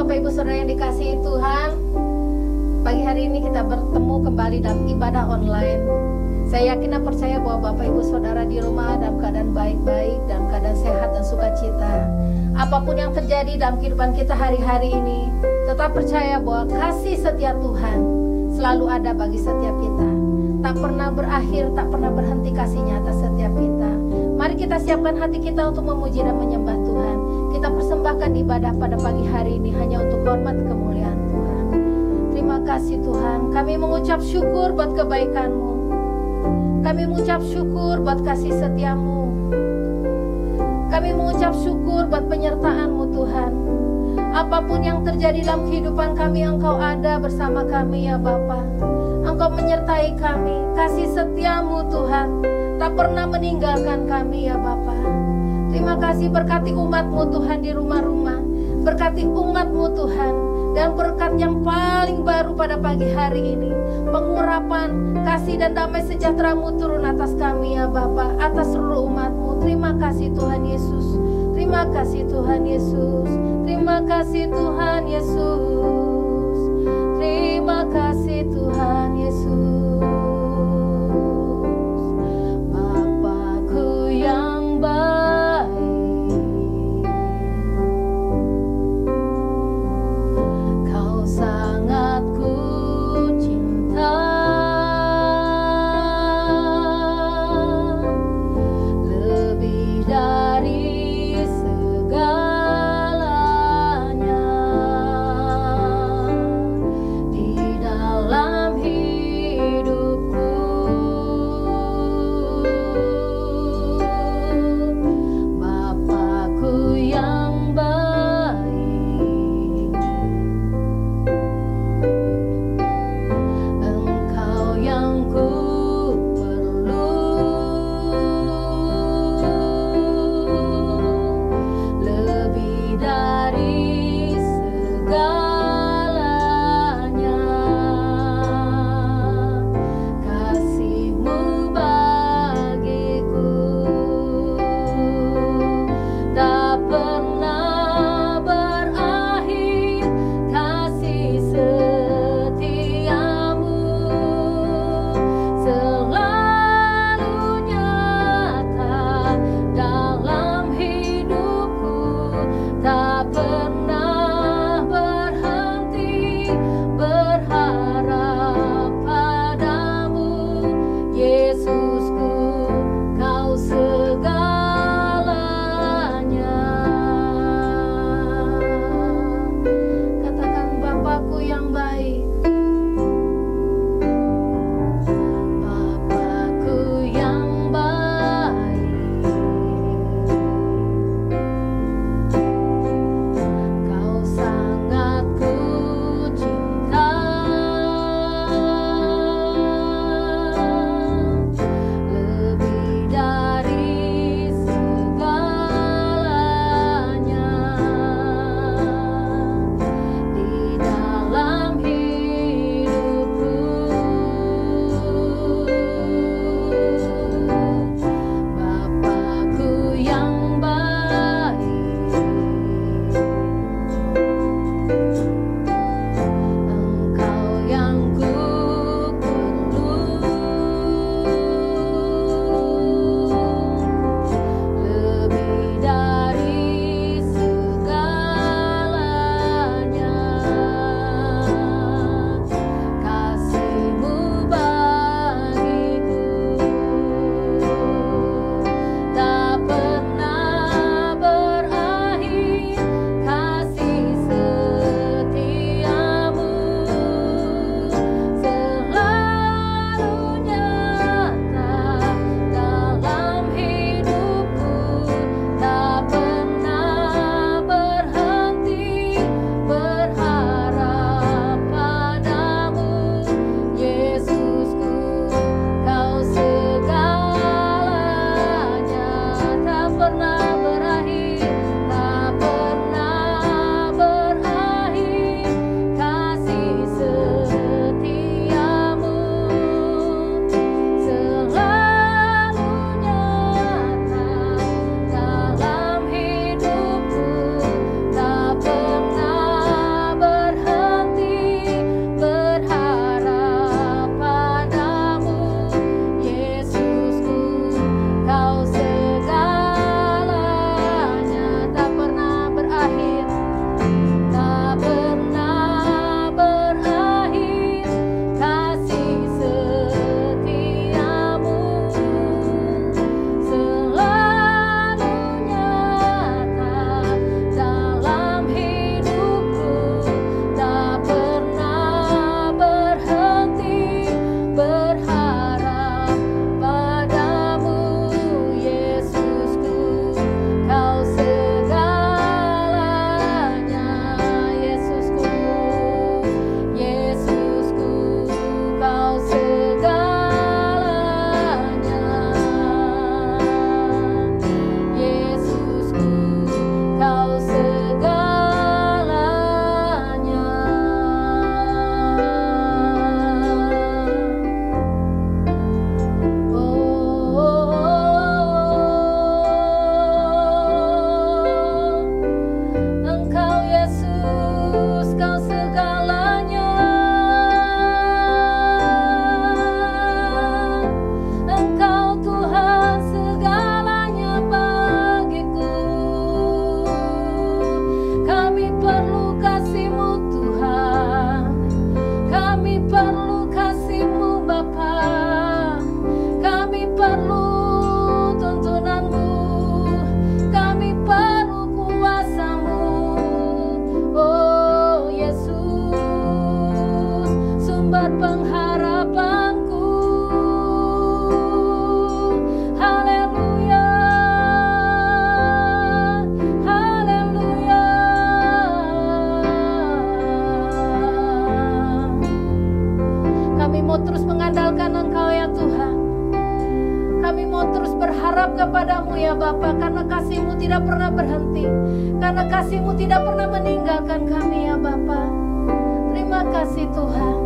Bapak Ibu Saudara yang dikasihi Tuhan, pagi hari ini kita bertemu kembali dalam ibadah online. Saya yakin dan percaya bahwa Bapak Ibu Saudara di rumah dalam keadaan baik-baik, dalam keadaan sehat dan sukacita. Apapun yang terjadi dalam kehidupan kita hari-hari ini, tetap percaya bahwa kasih setia Tuhan selalu ada bagi setiap kita. Tak pernah berakhir, tak pernah berhenti kasihnya atas setiap kita. Mari kita siapkan hati kita untuk memuji dan menyembah Tuhan. Kita persembahkan ibadah pada pagi hari ini hanya untuk hormat kemuliaan Tuhan. Terima kasih Tuhan, kami mengucap syukur buat kebaikan-Mu. Kami mengucap syukur buat kasih setia-Mu. Kami mengucap syukur buat penyertaan-Mu Tuhan. Apapun yang terjadi dalam kehidupan kami, Engkau ada bersama kami ya Bapa. Engkau menyertai kami, kasih setia-Mu Tuhan tak pernah meninggalkan kami ya Bapa. Terima kasih, berkati umat-Mu Tuhan di rumah-rumah. Berkati umat-Mu Tuhan. Dan berkat yang paling baru pada pagi hari ini, pengurapan, kasih dan damai sejahtera-Mu turun atas kami ya Bapa, atas seluruh umat-Mu. Terima kasih Tuhan Yesus. Terima kasih Tuhan Yesus. Terima kasih Tuhan Yesus. Terima kasih Tuhan Yesus. Bapakku yang baik, Kau sangat ku cinta, lebih dari segalanya. kepadamu ya Bapa, karena kasih-Mu tidak pernah berhenti, karena kasih-Mu tidak pernah meninggalkan kami ya Bapa. Terima kasih Tuhan,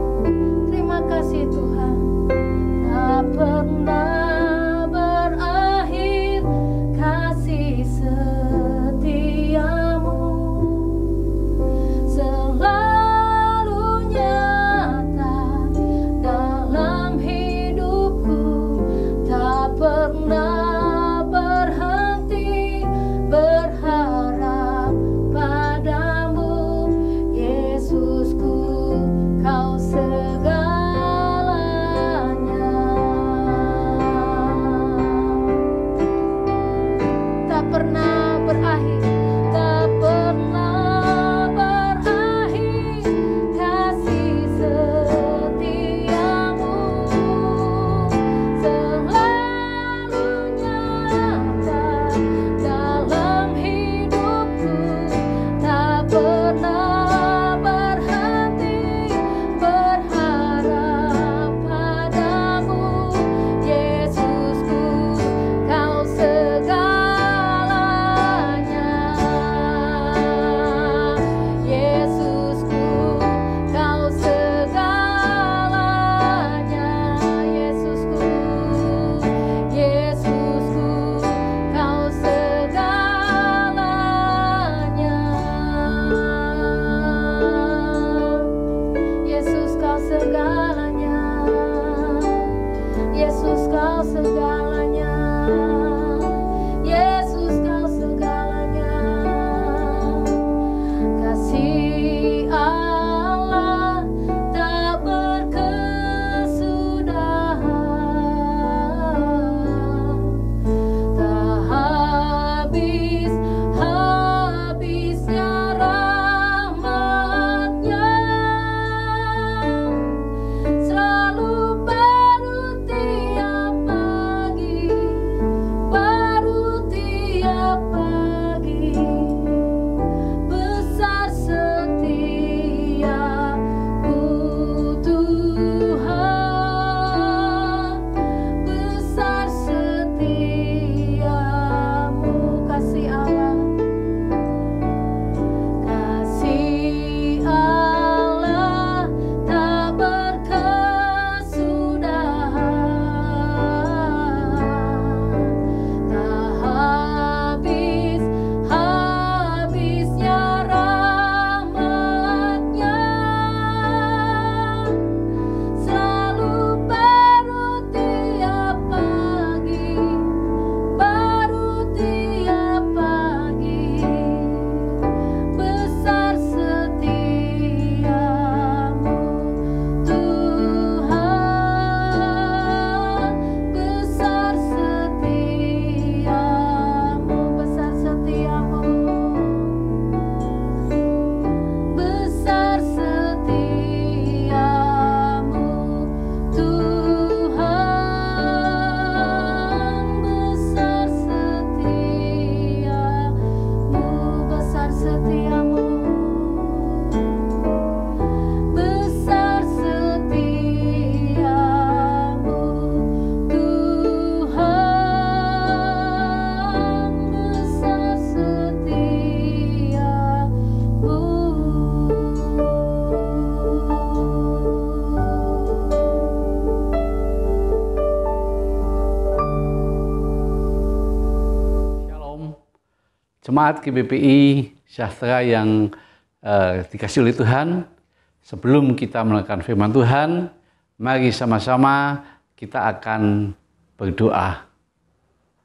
terima kasih Tuhan. Tak pernah berakhir kasih setiamu, selalu nyata dalam hidupku, tak pernah berhenti berharap padamu, Yesusku, Kau segalanya. Tak pernah berakhir, tak pernah berakhir kasih setiamu, selalu nyata dalam hidupku, tak pernah berhenti berharap padamu, Yesusku, Kau segalanya. Yesusku, Kau segalanya. Yesusku, Yesusku, Kau segalanya. Yesus, Kau segalanya. Yesus, Kau segalanya. Yesus, Kau segalanya. Kasih Allah tak berkesudahan, tak habis-habisnya rahmat-Nya, selalu baru tiap pagi, baru tiap pagi. Besar setiamu Tuhan, besar setiamu. Kasih Allah, kasih Allah tak berkesudahan, tak habis-habisnya rahmat-Nya, selalu baru tiap pagi, baru tiap pagi. Besar setiamu Tuhan, besar setiamu, besar setiamu, besar setiamu Tuhan, besar setiamu, besar setiamu, besar setiamu Tuhan, besar setiamu. Shalom, Jemaat GBPI Sejahtera yang dikasihi oleh Tuhan. Sebelum kita melakukan firman Tuhan, mari sama-sama kita akan berdoa.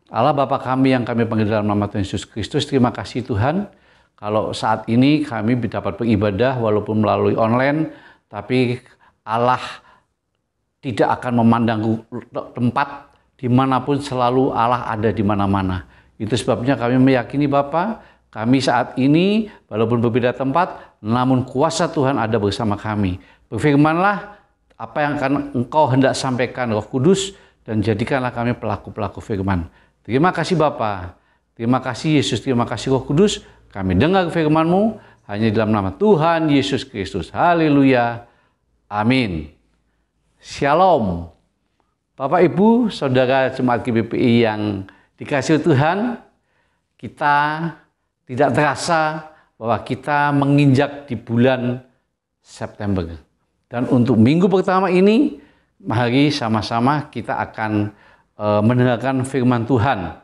Allah Bapa kami yang kami panggil dalam nama Tuhan Yesus Kristus, terima kasih Tuhan. Kalau saat ini kami dapat beribadah walaupun melalui online, tapi Allah tidak akan memandang tempat dimanapun, selalu Allah ada di mana-mana. Itu sebabnya kami meyakini Bapa, kami saat ini walaupun berbeda tempat, namun kuasa Tuhan ada bersama kami. Berfirmanlah apa yang akan Engkau hendak sampaikan Roh Kudus, dan jadikanlah kami pelaku-pelaku firman. Terima kasih Bapa, terima kasih Yesus, terima kasih Roh Kudus. Kami dengar firman-Mu hanya dalam nama Tuhan Yesus Kristus. Haleluya. Amin. Shalom. Bapak Ibu, Saudara Jemaat GBPI yang dikasih Tuhan, kita tidak terasa bahwa kita menginjak di bulan September. Dan untuk minggu pertama ini, mari sama-sama kita akan mendengarkan firman Tuhan.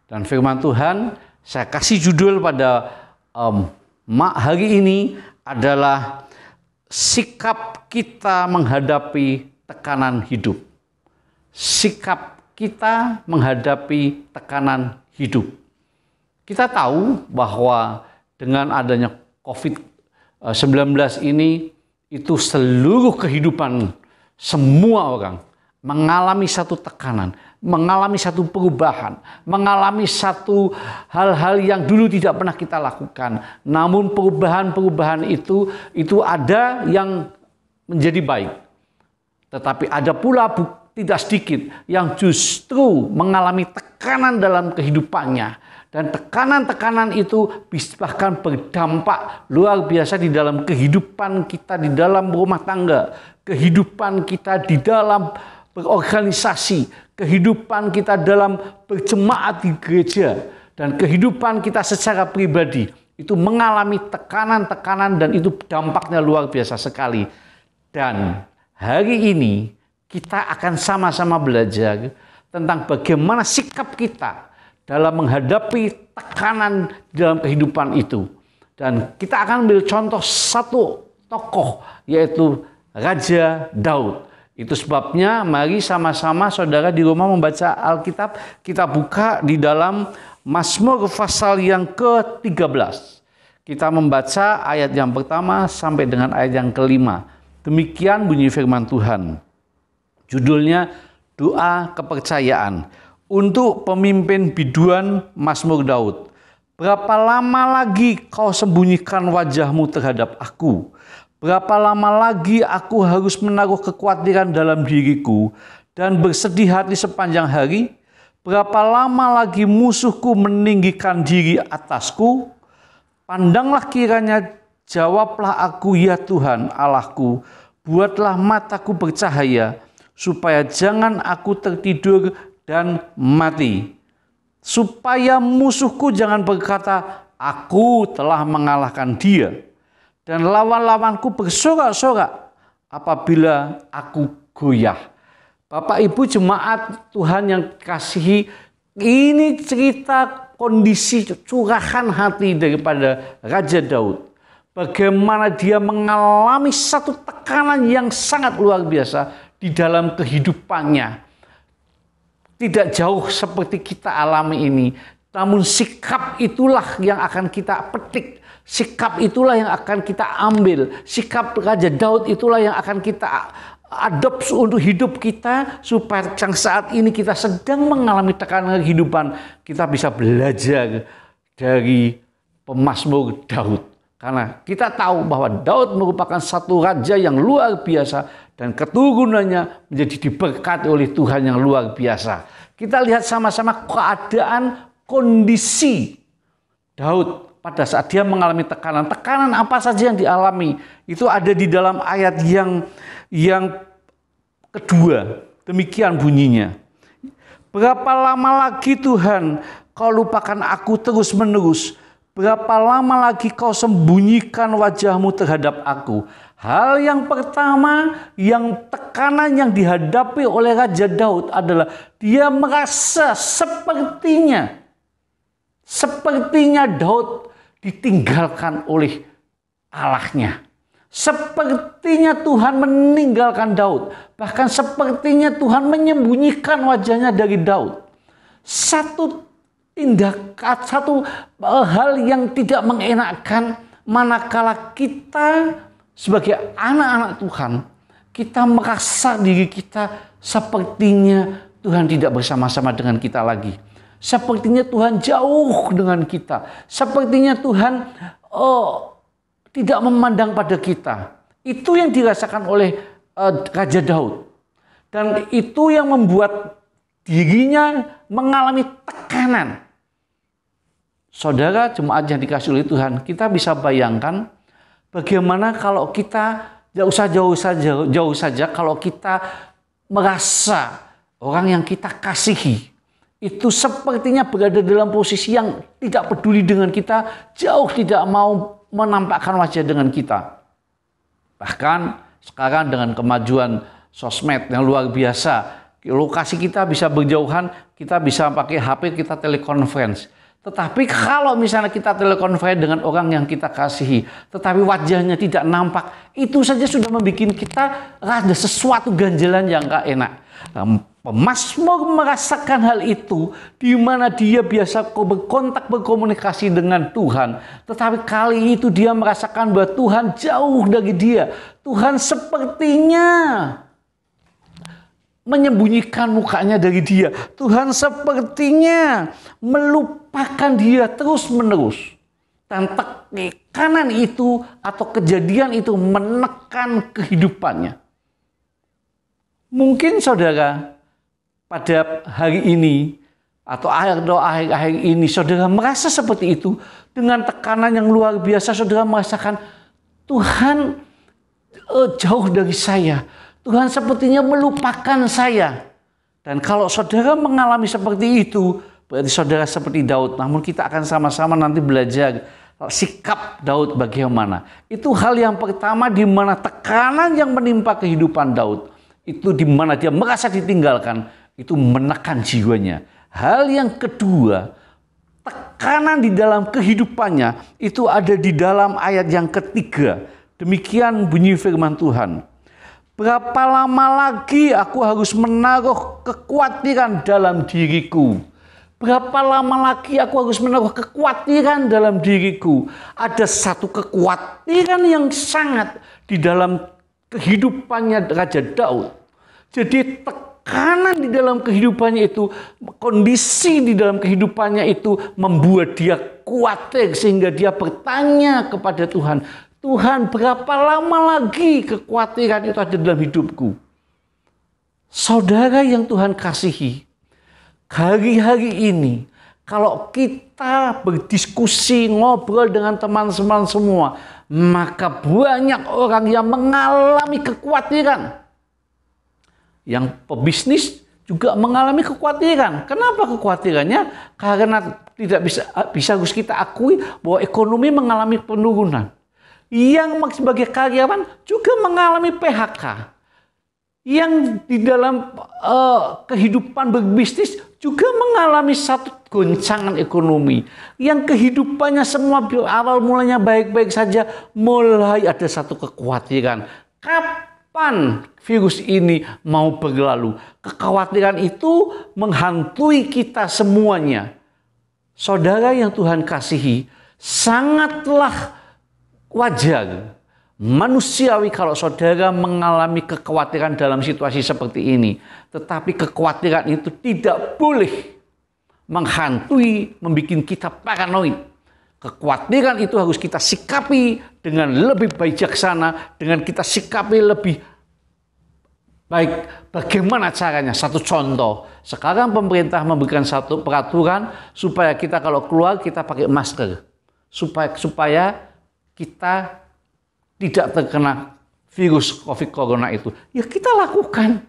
Dan firman Tuhan saya kasih judul pada hari ini adalah sikap kita menghadapi tekanan hidup. Sikap kita menghadapi tekanan hidup. Kita tahu bahwa dengan adanya COVID-19 ini, itu seluruh kehidupan semua orang mengalami satu tekanan, mengalami satu perubahan, mengalami satu hal-hal yang dulu tidak pernah kita lakukan. Namun perubahan-perubahan itu ada yang menjadi baik. Tetapi ada pula tidak sedikit yang justru mengalami tekanan dalam kehidupannya. Dan tekanan-tekanan itu bahkan berdampak luar biasa di dalam kehidupan kita, di dalam rumah tangga, kehidupan kita di dalam berorganisasi, kehidupan kita dalam berjemaat di gereja, dan kehidupan kita secara pribadi. Itu mengalami tekanan-tekanan dan itu dampaknya luar biasa sekali. Dan hari ini kita akan sama-sama belajar tentang bagaimana sikap kita dalam menghadapi tekanan dalam kehidupan itu. Dan kita akan ambil contoh satu tokoh, yaitu Raja Daud. Itu sebabnya mari sama-sama saudara di rumah membaca Alkitab. Kita buka di dalam Mazmur pasal yang ke-13. Kita membaca ayat yang pertama sampai dengan ayat yang kelima. Demikian bunyi firman Tuhan. Judulnya Doa Kepercayaan. Untuk pemimpin biduan Mazmur Daud. Berapa lama lagi kau sembunyikan wajahmu terhadap aku? Berapa lama lagi aku harus menaruh kekhawatiran dalam diriku dan bersedih hati sepanjang hari? Berapa lama lagi musuhku meninggikan diri atasku? Pandanglah kiranya, jawablah aku ya Tuhan Allahku. Buatlah mataku bercahaya, supaya jangan aku tertidur dan mati. Supaya musuhku jangan berkata, aku telah mengalahkan dia. Dan lawan-lawanku bersorak-sorak apabila aku goyah. Bapak Ibu jemaat Tuhan yang kasihi, ini cerita kondisi curahan hati daripada Raja Daud. Bagaimana dia mengalami satu tekanan yang sangat luar biasa di dalam kehidupannya. Tidak jauh seperti kita alami ini. Namun sikap itulah yang akan kita petik. Sikap itulah yang akan kita ambil. Sikap Raja Daud itulah yang akan kita adopsi untuk hidup kita. Supaya saat ini kita sedang mengalami tekanan kehidupan, kita bisa belajar dari pemazmur Daud. Karena kita tahu bahwa Daud merupakan satu raja yang luar biasa. Dan keturunannya menjadi diberkati oleh Tuhan yang luar biasa. Kita lihat sama-sama keadaan kondisi Daud pada saat dia mengalami tekanan. Tekanan apa saja yang dialami itu ada di dalam ayat yang kedua. Demikian bunyinya. Berapa lama lagi Tuhan kau lupakan aku terus menerus? Berapa lama lagi kau sembunyikan wajahmu terhadap aku? Hal yang pertama, yang tekanan yang dihadapi oleh Raja Daud adalah dia merasa sepertinya Daud ditinggalkan oleh Allahnya. Sepertinya Tuhan meninggalkan Daud. Bahkan sepertinya Tuhan menyembunyikan wajahnya dari Daud. Satu tindakan, satu hal yang tidak mengenakan manakala kita sebagai anak-anak Tuhan, kita merasa diri kita sepertinya Tuhan tidak bersama-sama dengan kita lagi. Sepertinya Tuhan jauh dengan kita. Sepertinya Tuhan tidak memandang pada kita. Itu yang dirasakan oleh Raja Daud. Dan itu yang membuat dirinya mengalami tekanan. Saudara jemaat yang dikasihi oleh Tuhan, kita bisa bayangkan bagaimana kalau kita jauh saja kalau kita merasa orang yang kita kasihi itu sepertinya berada dalam posisi yang tidak peduli dengan kita, jauh tidak mau menampakkan wajah dengan kita. Bahkan sekarang dengan kemajuan sosmed yang luar biasa, lokasi kita bisa berjauhan, kita bisa pakai HP, kita telekonferensi. Tetapi kalau misalnya kita telekonferensi dengan orang yang kita kasihi, tetapi wajahnya tidak nampak, itu saja sudah membuat kita ada sesuatu ganjalan yang gak enak. Pemazmur merasakan hal itu, di mana dia biasa berkontak, berkomunikasi dengan Tuhan. Tetapi kali itu dia merasakan bahwa Tuhan jauh dari dia. Tuhan sepertinya menyembunyikan mukanya dari dia. Tuhan sepertinya melupakan dia terus-menerus. Dan tekanan itu atau kejadian itu menekan kehidupannya. Mungkin saudara pada hari ini atau akhir-akhir ini saudara merasa seperti itu. Dengan tekanan yang luar biasa saudara merasakan Tuhan jauh dari saya. Tuhan sepertinya melupakan saya. Dan kalau saudara mengalami seperti itu, berarti saudara seperti Daud. Namun kita akan sama-sama nanti belajar sikap Daud bagaimana. Itu hal yang pertama di mana tekanan yang menimpa kehidupan Daud. Itu di mana dia merasa ditinggalkan. Itu menekan jiwanya. Hal yang kedua, tekanan di dalam kehidupannya itu ada di dalam ayat yang ketiga. Demikian bunyi firman Tuhan. Berapa lama lagi aku harus menaruh kekhawatiran dalam diriku? Berapa lama lagi aku harus menaruh kekhawatiran dalam diriku? Ada satu kekhawatiran yang sangat di dalam kehidupannya Raja Daud. Jadi tekanan di dalam kehidupannya itu, kondisi di dalam kehidupannya itu membuat dia khawatir sehingga dia bertanya kepada Tuhan. Tuhan, berapa lama lagi kekhawatiran itu ada dalam hidupku? Saudara yang Tuhan kasihi, hari-hari ini kalau kita berdiskusi, ngobrol dengan teman-teman semua, maka banyak orang yang mengalami kekhawatiran. Yang pebisnis juga mengalami kekhawatiran. Kenapa kekhawatirannya? Karena tidak bisa harus kita akui bahwa ekonomi mengalami penurunan. Yang sebagai karyawan juga mengalami PHK. Yang di dalam kehidupan berbisnis juga mengalami satu goncangan ekonomi. Yang kehidupannya semua awal mulanya baik-baik saja, mulai ada satu kekhawatiran. Kapan virus ini mau berlalu? Kekhawatiran itu menghantui kita semuanya. Saudara yang Tuhan kasihi, sangatlah wajar, manusiawi kalau saudara mengalami kekhawatiran dalam situasi seperti ini. Tetapi kekhawatiran itu tidak boleh menghantui, membuat kita paranoid. Kekhawatiran itu harus kita sikapi dengan lebih bijaksana, dengan kita sikapi lebih baik. Bagaimana caranya? Satu contoh, sekarang pemerintah memberikan satu peraturan supaya kita kalau keluar kita pakai masker. Supaya kita tidak terkena virus Corona itu. Ya kita lakukan.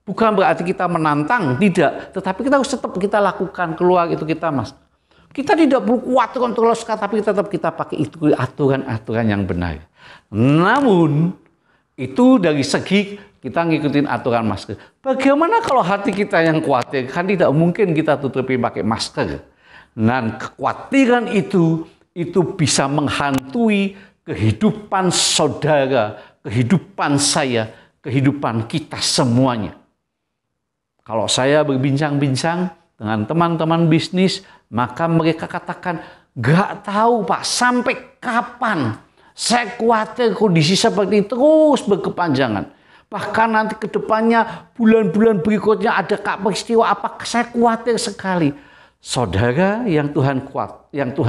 Bukan berarti kita menantang, tidak. Tetapi kita harus tetap kita lakukan. Keluar itu kita Kita tidak perlu kuat kontrol, tapi tetap kita pakai itu aturan-aturan yang benar. Namun itu dari segi kita ngikutin aturan masker. Bagaimana kalau hati kita yang khawatir? Kan tidak mungkin kita tutupi pakai masker. Dan kekhawatiran itu bisa menghantui kehidupan saudara, kehidupan saya, kehidupan kita semuanya. Kalau saya berbincang-bincang dengan teman-teman bisnis, maka mereka katakan, gak tahu Pak, sampai kapan saya khawatir kondisi seperti ini terus berkepanjangan. Bahkan nanti ke depannya, bulan-bulan berikutnya ada peristiwa apa, saya khawatir sekali. Saudara yang Tuhan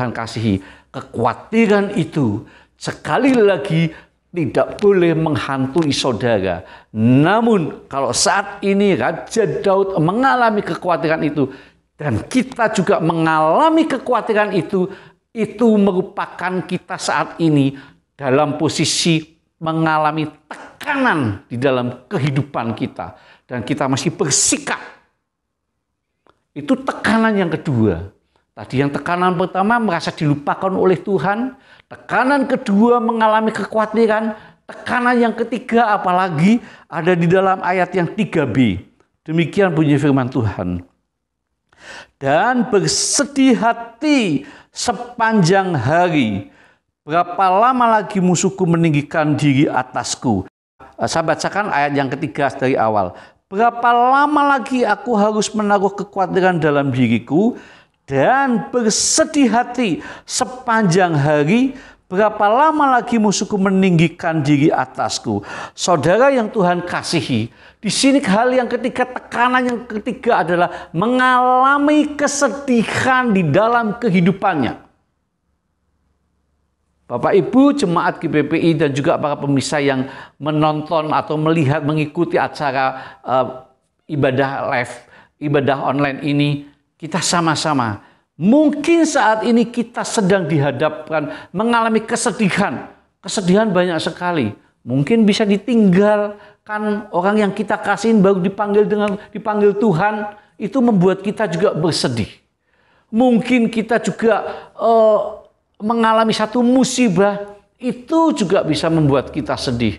kasihi, kekhawatiran itu sekali lagi tidak boleh menghantui saudara. Namun kalau saat ini Raja Daud mengalami kekhawatiran itu dan kita juga mengalami kekhawatiran itu merupakan kita saat ini dalam posisi mengalami tekanan di dalam kehidupan kita dan kita masih bersikap. Itu tekanan yang kedua. Tadi yang tekanan pertama merasa dilupakan oleh Tuhan. Tekanan kedua mengalami kekhawatiran. Tekanan yang ketiga apalagi ada di dalam ayat yang 3b. Demikian bunyi firman Tuhan. Dan bersedih hati sepanjang hari. Berapa lama lagi musuhku meninggikan diri atasku. Saya bacakan ayat yang ketiga dari awal. Berapa lama lagi aku harus menaruh kekhawatiran dalam diriku dan bersedih hati sepanjang hari. Berapa lama lagi musuhku meninggikan diri atasku. Saudara yang Tuhan kasihi, di sini hal yang ketiga, tekanan yang ketiga adalah mengalami kesedihan di dalam kehidupannya. Bapak Ibu jemaat GBPI dan juga para pemirsa yang menonton atau melihat mengikuti acara ibadah live, ibadah online ini, kita sama-sama mungkin saat ini kita sedang dihadapkan mengalami kesedihan. Kesedihan banyak sekali. Mungkin bisa ditinggalkan orang yang kita kasihin baru dipanggil Tuhan, itu membuat kita juga bersedih. Mungkin kita juga mengalami satu musibah, itu juga bisa membuat kita sedih.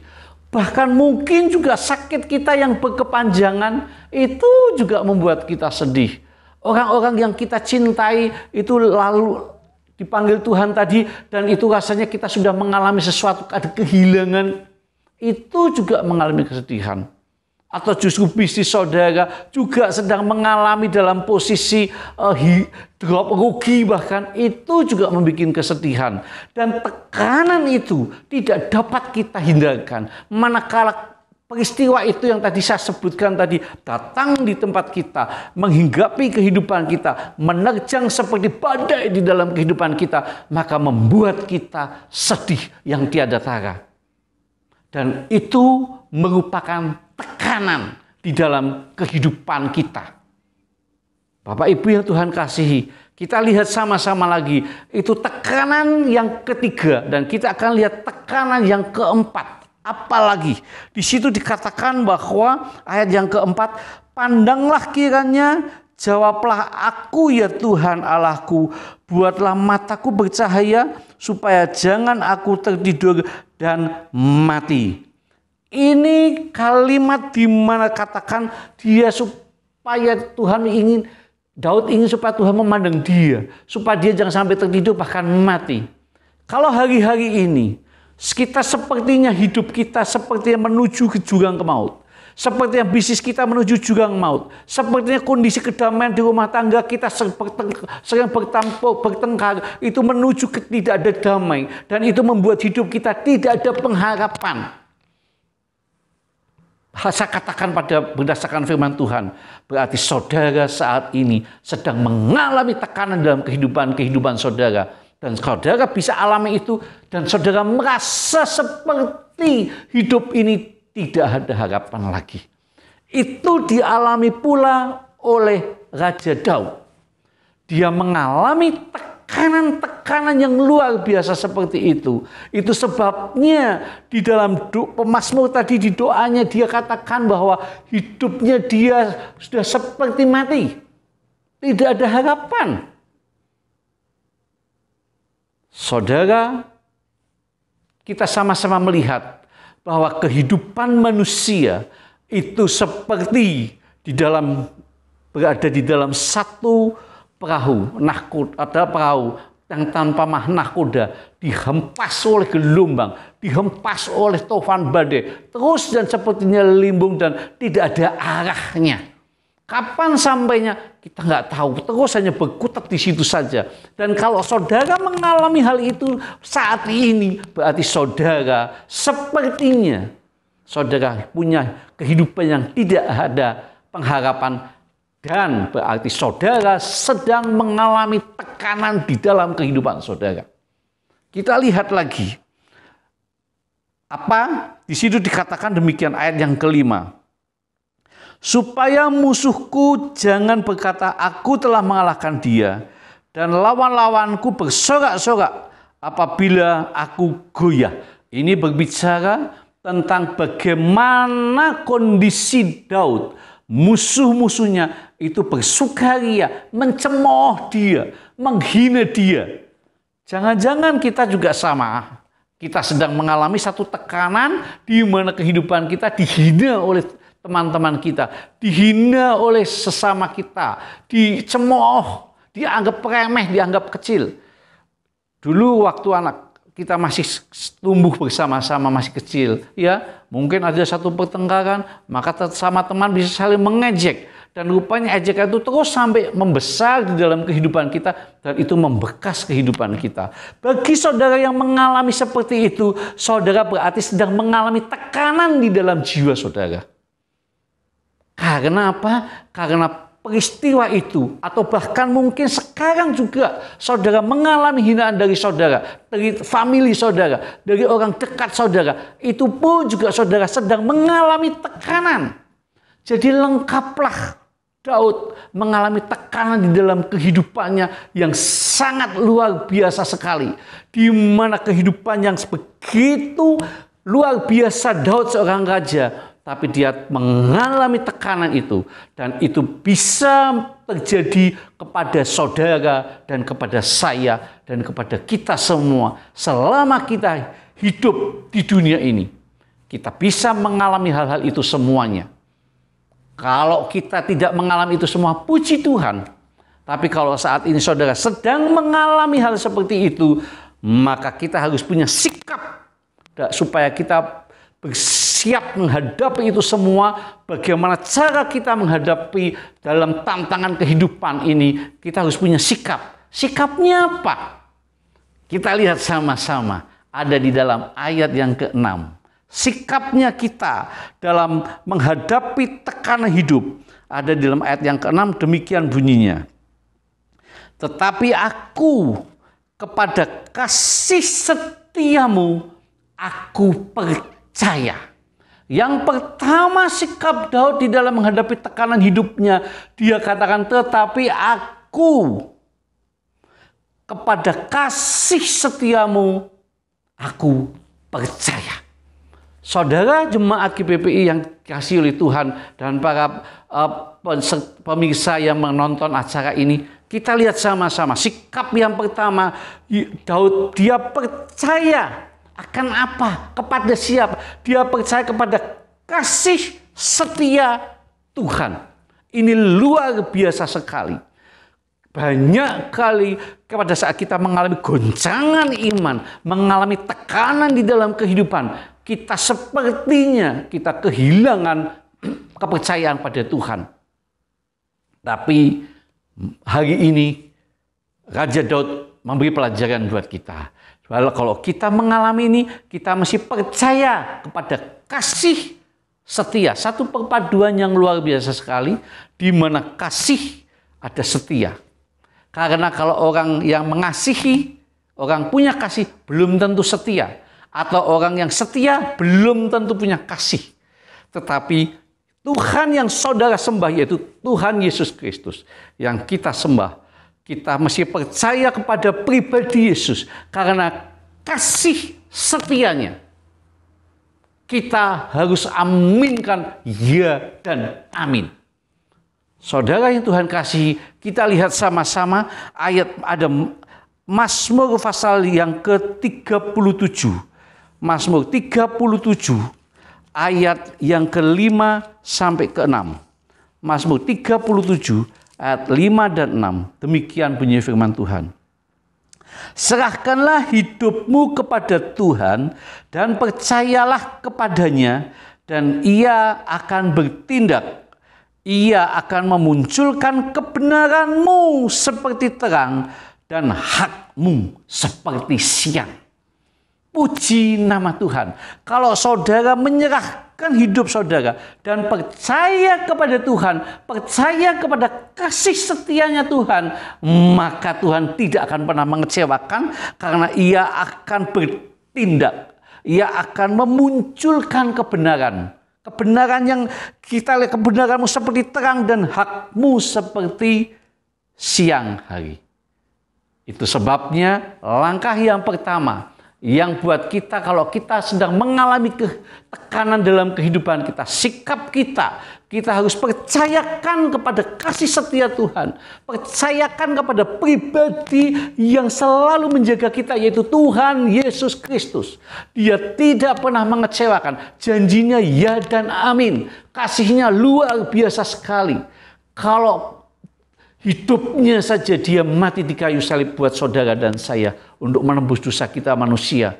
Bahkan mungkin juga sakit kita yang berkepanjangan, itu juga membuat kita sedih. Orang-orang yang kita cintai itu lalu dipanggil Tuhan tadi, dan itu rasanya kita sudah mengalami sesuatu, ada kehilangan, itu juga mengalami kesedihan. Atau justru bisnis saudara juga sedang mengalami dalam posisi drop rugi, bahkan itu juga membuat kesedihan. Dan tekanan itu tidak dapat kita hindarkan. Manakala peristiwa itu yang tadi saya sebutkan tadi datang di tempat kita, menghinggapi kehidupan kita, menerjang seperti badai di dalam kehidupan kita, maka membuat kita sedih yang tiada tara. Dan itu merupakan tekanan di dalam kehidupan kita. Bapak Ibu yang Tuhan kasihi, kita lihat sama-sama lagi, itu tekanan yang ketiga, dan kita akan lihat tekanan yang keempat. Apalagi di situ dikatakan bahwa ayat yang keempat, pandanglah kiranya, jawablah aku ya Tuhan Allahku, buatlah mataku bercahaya supaya jangan aku tertidur dan mati. Ini kalimat di mana katakan dia supaya Daud ingin supaya Tuhan memandang dia, supaya dia jangan sampai tertidur bahkan mati. Kalau hari-hari ini kita sepertinya hidup kita sepertinya menuju ke jurang ke maut. Sepertinya bisnis kita menuju jurang maut. Sepertinya kondisi kedamaian di rumah tangga kita sering bertengkar. Itu menuju ke tidak ada damai. Dan itu membuat hidup kita tidak ada pengharapan. Saya katakan berdasarkan firman Tuhan. Berarti saudara saat ini sedang mengalami tekanan dalam kehidupan saudara. Dan saudara bisa alami itu, dan saudara merasa seperti hidup ini tidak ada harapan lagi. Itu dialami pula oleh Raja Daud. Dia mengalami tekanan-tekanan yang luar biasa seperti itu. Itu sebabnya di dalam pemazmur tadi di doanya dia katakan bahwa hidupnya dia sudah seperti mati. Tidak ada harapan. Saudara, kita sama-sama melihat bahwa kehidupan manusia itu seperti berada di dalam satu perahu, ada perahu yang tanpa nahkoda, dihempas oleh gelombang, dihempas oleh topan badai, terus dan sepertinya limbung dan tidak ada arahnya. Kapan sampainya kita nggak tahu, terus hanya berkutat di situ saja. Dan kalau saudara mengalami hal itu saat ini, berarti saudara sepertinya saudara punya kehidupan yang tidak ada pengharapan, dan berarti saudara sedang mengalami tekanan di dalam kehidupan saudara. Kita lihat lagi apa di situ dikatakan demikian, ayat yang kelima. Supaya musuhku jangan berkata aku telah mengalahkan dia, dan lawan-lawanku bersorak-sorak apabila aku goyah. Ini berbicara tentang bagaimana kondisi Daud musuh-musuhnya itu bersukaria, mencemooh dia, menghina dia. Jangan-jangan kita juga sama. Kita sedang mengalami satu tekanan di mana kehidupan kita dihina oleh teman-teman kita, dihina oleh sesama kita, dicemooh, dianggap remeh, dianggap kecil. Dulu waktu anak kita masih tumbuh bersama-sama, masih kecil, ya mungkin ada satu pertengkaran, maka sama teman bisa saling mengejek. Dan rupanya ejekan itu terus sampai membesar di dalam kehidupan kita, dan itu membekas kehidupan kita. Bagi saudara yang mengalami seperti itu, saudara berarti sedang mengalami tekanan di dalam jiwa saudara. Karena apa? Karena peristiwa itu, atau bahkan mungkin sekarang juga saudara mengalami hinaan dari saudara, dari famili saudara, dari orang dekat saudara. Itu pun juga saudara sedang mengalami tekanan. Jadi lengkaplah Daud mengalami tekanan di dalam kehidupannya yang sangat luar biasa sekali. Di mana kehidupan yang begitu luar biasa Daud seorang raja, tapi dia mengalami tekanan itu. Dan itu bisa terjadi kepada saudara dan kepada saya dan kepada kita semua. Selama kita hidup di dunia ini, kita bisa mengalami hal-hal itu semuanya. Kalau kita tidak mengalami itu semua, puji Tuhan. Tapi kalau saat ini saudara sedang mengalami hal seperti itu, maka kita harus punya sikap supaya kita bersiap menghadapi itu semua. Bagaimana cara kita menghadapi dalam tantangan kehidupan ini, kita harus punya sikap. Sikapnya apa? Kita lihat sama-sama, ada di dalam ayat yang ke-6. Sikapnya kita dalam menghadapi tekanan hidup ada di dalam ayat yang ke-6, demikian bunyinya. Tetapi aku kepada kasih setiamu aku percaya. Yang pertama sikap Daud di dalam menghadapi tekanan hidupnya, dia katakan tetapi aku kepada kasih setiamu aku percaya. Saudara jemaat GBPI yang dikasihi oleh Tuhan dan para pemirsa yang menonton acara ini, kita lihat sama-sama sikap yang pertama Daud, dia percaya akan apa? Kepada siapa? Dia percaya kepada kasih setia Tuhan. Ini luar biasa sekali. Banyak kali pada saat kita mengalami goncangan iman, mengalami tekanan di dalam kehidupan, kita sepertinya kita kehilangan kepercayaan pada Tuhan. Tapi hari ini Raja Daud memberi pelajaran buat kita. Kalau kita mengalami ini, kita mesti percaya kepada kasih setia. Satu perpaduan yang luar biasa sekali, di mana kasih ada setia. Karena kalau orang yang mengasihi, orang punya kasih, belum tentu setia. Atau orang yang setia belum tentu punya kasih. Tetapi Tuhan yang saudara sembah, yaitu Tuhan Yesus Kristus yang kita sembah, kita mesti percaya kepada pribadi Yesus. Karena kasih setianya kita harus aminkan ya dan amin. Saudara yang Tuhan kasih, kita lihat sama-sama ayat, ada Mazmur pasal yang ke-37. Mazmur 37 ayat yang ke-5 sampai ke-6. Mazmur 37 ayat 5 dan 6. Demikian bunyi firman Tuhan. Serahkanlah hidupmu kepada Tuhan dan percayalah kepadanya, dan Ia akan bertindak. Ia akan memunculkan kebenaranmu seperti terang dan hakmu seperti siang. Puji nama Tuhan. Kalau saudara menyerahkan hidup saudara dan percaya kepada Tuhan, percaya kepada kasih setianya Tuhan, maka Tuhan tidak akan pernah mengecewakan, karena Ia akan bertindak. Ia akan memunculkan kebenaran. Kebenaran yang kita lihat, kebenaranmu seperti terang dan hakmu seperti siang hari. Itu sebabnya langkah yang pertama yang buat kita, kalau kita sedang mengalami tekanan dalam kehidupan kita, sikap kita Kita harus percayakan kepada kasih setia Tuhan. Percayakan kepada pribadi yang selalu menjaga kita, yaitu Tuhan Yesus Kristus. Dia tidak pernah mengecewakan. Janjinya ya dan amin. Kasihnya luar biasa sekali. Kalau hidupnya saja dia mati di kayu salib buat saudara dan saya untuk menembus dosa kita manusia.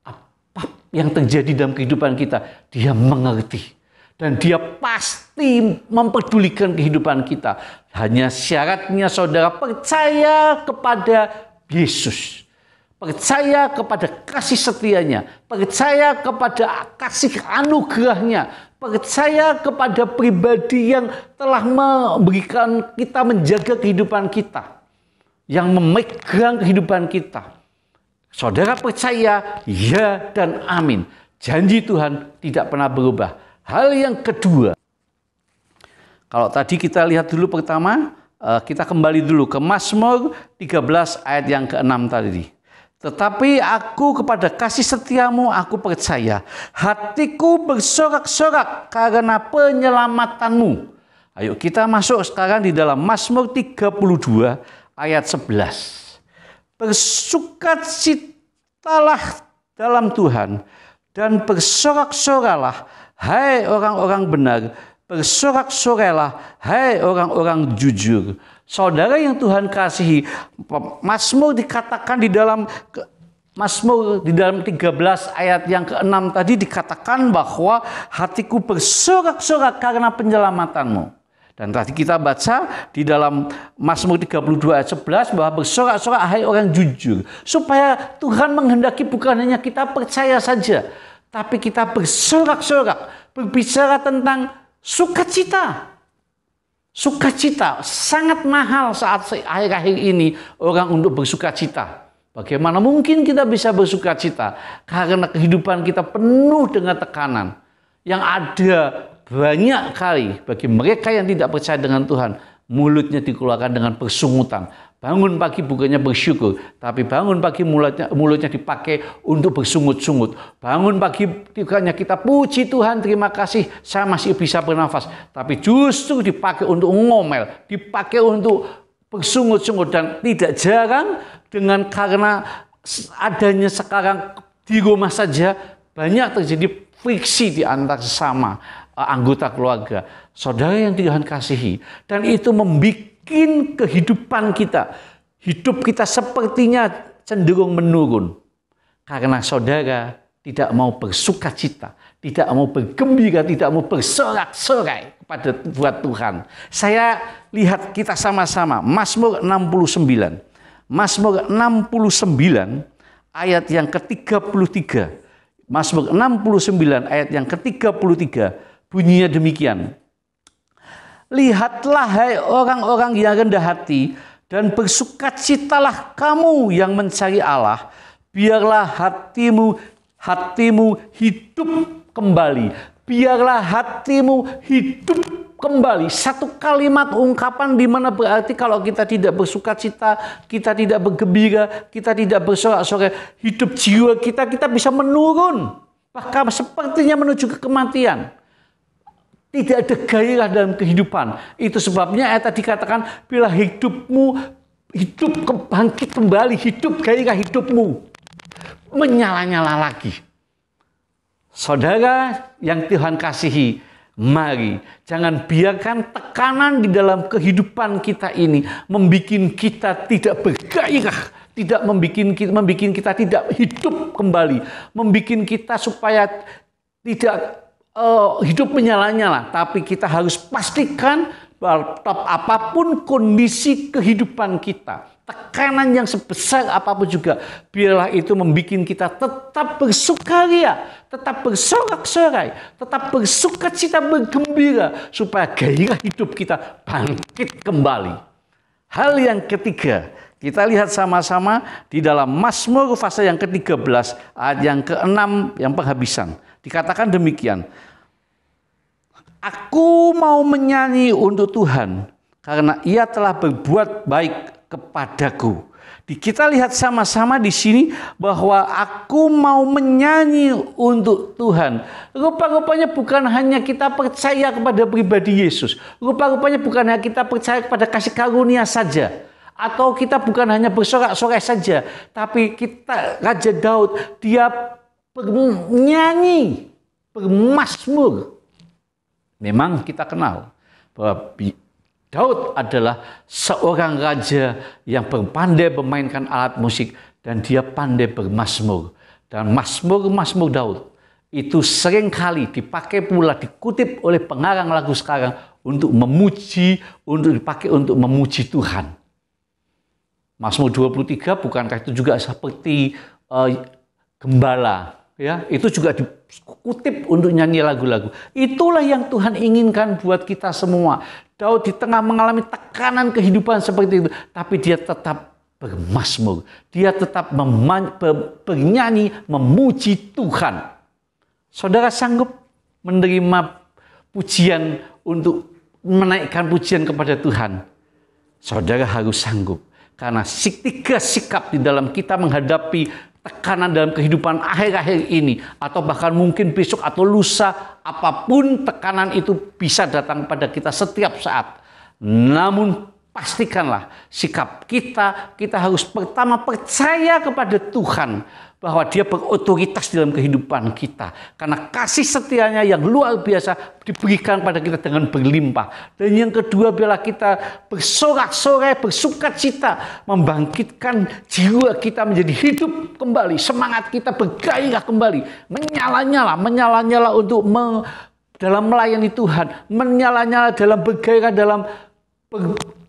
Apa yang terjadi dalam kehidupan kita, dia mengerti. Dan dia pasti mempedulikan kehidupan kita. Hanya syaratnya saudara percaya kepada Yesus. Percaya kepada kasih setianya. Percaya kepada kasih anugerahnya. Percaya kepada pribadi yang telah memberikan kita, menjaga kehidupan kita. Yang memegang kehidupan kita. Saudara percaya ya dan amin. Janji Tuhan tidak pernah berubah. Hal yang kedua, kalau tadi kita lihat dulu pertama, kita kembali dulu ke Mazmur 13 ayat yang ke-6 tadi. Tetapi aku kepada kasih setiamu aku percaya, hatiku bersorak-sorak karena penyelamatanmu. Ayo kita masuk sekarang di dalam Mazmur 32 ayat 11. Bersukacitalah dalam Tuhan dan bersorak-soralah, hai orang-orang benar, bersorak-sorailah, hai orang-orang jujur. Saudara yang Tuhan kasihi, Mazmur dikatakan di dalam Mazmur di dalam 13 ayat yang ke-6 tadi dikatakan bahwa hatiku bersorak-sorak karena penyelamatanmu. Dan tadi kita baca di dalam Mazmur 32 ayat 11 bahwa bersorak-sorak hai orang jujur. Supaya Tuhan menghendaki bukan hanya kita percaya saja, tapi kita bersorak-sorak, berbicara tentang sukacita. Sukacita sangat mahal saat akhir-akhir ini orang untuk bersukacita. Bagaimana mungkin kita bisa bersukacita? Karena kehidupan kita penuh dengan tekanan. Yang ada banyak kali bagi mereka yang tidak percaya dengan Tuhan, mulutnya dikeluarkan dengan bersungutan. Bangun pagi bukannya bersyukur, tapi bangun pagi mulutnya dipakai untuk bersungut-sungut. Bangun pagi bukannya kita puji Tuhan, terima kasih saya masih bisa bernafas, tapi justru dipakai untuk ngomel, dipakai untuk bersungut-sungut. Dan tidak jarang karena adanya sekarang di rumah saja banyak terjadi friksi di antara sesama anggota keluarga. Saudara yang Tuhan kasihi, dan itu membuat kehidupan kita, hidup kita sepertinya cenderung menurun. Karena saudara tidak mau bersukacita, tidak mau bergembira, tidak mau bersorak-sorai buat Tuhan. Saya lihat kita sama-sama Mazmur 69. Mazmur 69 ayat yang ke-33. Mazmur 69 ayat yang ke-33 bunyinya demikian. Lihatlah hai orang-orang yang rendah hati, dan bersukacitalah kamu yang mencari Allah. Biarlah hatimu hidup kembali. Biarlah hatimu hidup kembali. Satu kalimat ungkapan di mana berarti kalau kita tidak bersukacita, kita tidak bergembira, kita tidak bersorak-sorai, hidup jiwa kita bisa menurun. Bahkan sepertinya menuju ke kematian. Tidak ada gairah dalam kehidupan. Itu sebabnya ayat tadi dikatakan, bila hidupmu bangkit kembali, hidup gairah hidupmu menyala-nyala lagi. Saudara yang Tuhan kasihi, mari jangan biarkan tekanan di dalam kehidupan kita ini membuat kita tidak bergairah, tidak membuat kita tidak hidup kembali, membuat kita supaya tidak hidup menyala-nyala. Tapi kita harus pastikan bahwa apapun kondisi kehidupan kita, tekanan yang sebesar apapun juga, biarlah itu membuat kita tetap bersukaria, tetap bersorak-sorai, tetap bersukacita, bergembira, supaya gairah hidup kita bangkit kembali. Hal yang ketiga, kita lihat sama-sama di dalam Mazmur pasal yang ke-13 ayat yang ke-6 yang penghabisan. Dikatakan demikian. Aku mau menyanyi untuk Tuhan karena ia telah berbuat baik kepadaku. Kita lihat sama-sama di sini bahwa aku mau menyanyi untuk Tuhan. Rupa-rupanya bukan hanya kita percaya kepada pribadi Yesus. Rupa-rupanya bukan hanya kita percaya kepada kasih karunia saja. Atau kita bukan hanya bersorak-sorai saja. Tapi kita, Raja Daud, dia bernyanyi, bermazmur. Memang kita kenal bahwa Daud adalah seorang raja yang berpandai memainkan alat musik dan dia pandai bermazmur. Dan mazmur Daud itu seringkali dipakai pula, dikutip oleh pengarang lagu sekarang untuk memuji, untuk dipakai untuk memuji Tuhan. Mazmur 23 bukankah itu juga seperti gembala? Ya, itu juga dikutip untuk nyanyi lagu-lagu. Itulah yang Tuhan inginkan buat kita semua. Daud di tengah mengalami tekanan kehidupan seperti itu, tapi dia tetap bermazmur. Dia tetap bernyanyi, memuji Tuhan. Saudara sanggup menerima pujian untuk menaikkan pujian kepada Tuhan? Saudara harus sanggup. Karena tiga sikap di dalam kita menghadapi tekanan dalam kehidupan akhir-akhir ini, atau bahkan mungkin besok atau lusa, apapun tekanan itu bisa datang pada kita setiap saat. Namun pastikanlah sikap kita harus pertama percaya kepada Tuhan bahwa Dia berotoritas dalam kehidupan kita. Karena kasih setianya yang luar biasa diberikan pada kita dengan berlimpah. Dan yang kedua, bila kita bersorak-sorai, bersukacita, membangkitkan jiwa kita menjadi hidup kembali. Semangat kita bergairah kembali. Menyala-nyala untuk dalam melayani Tuhan. Menyala-nyala dalam bergairah, dalam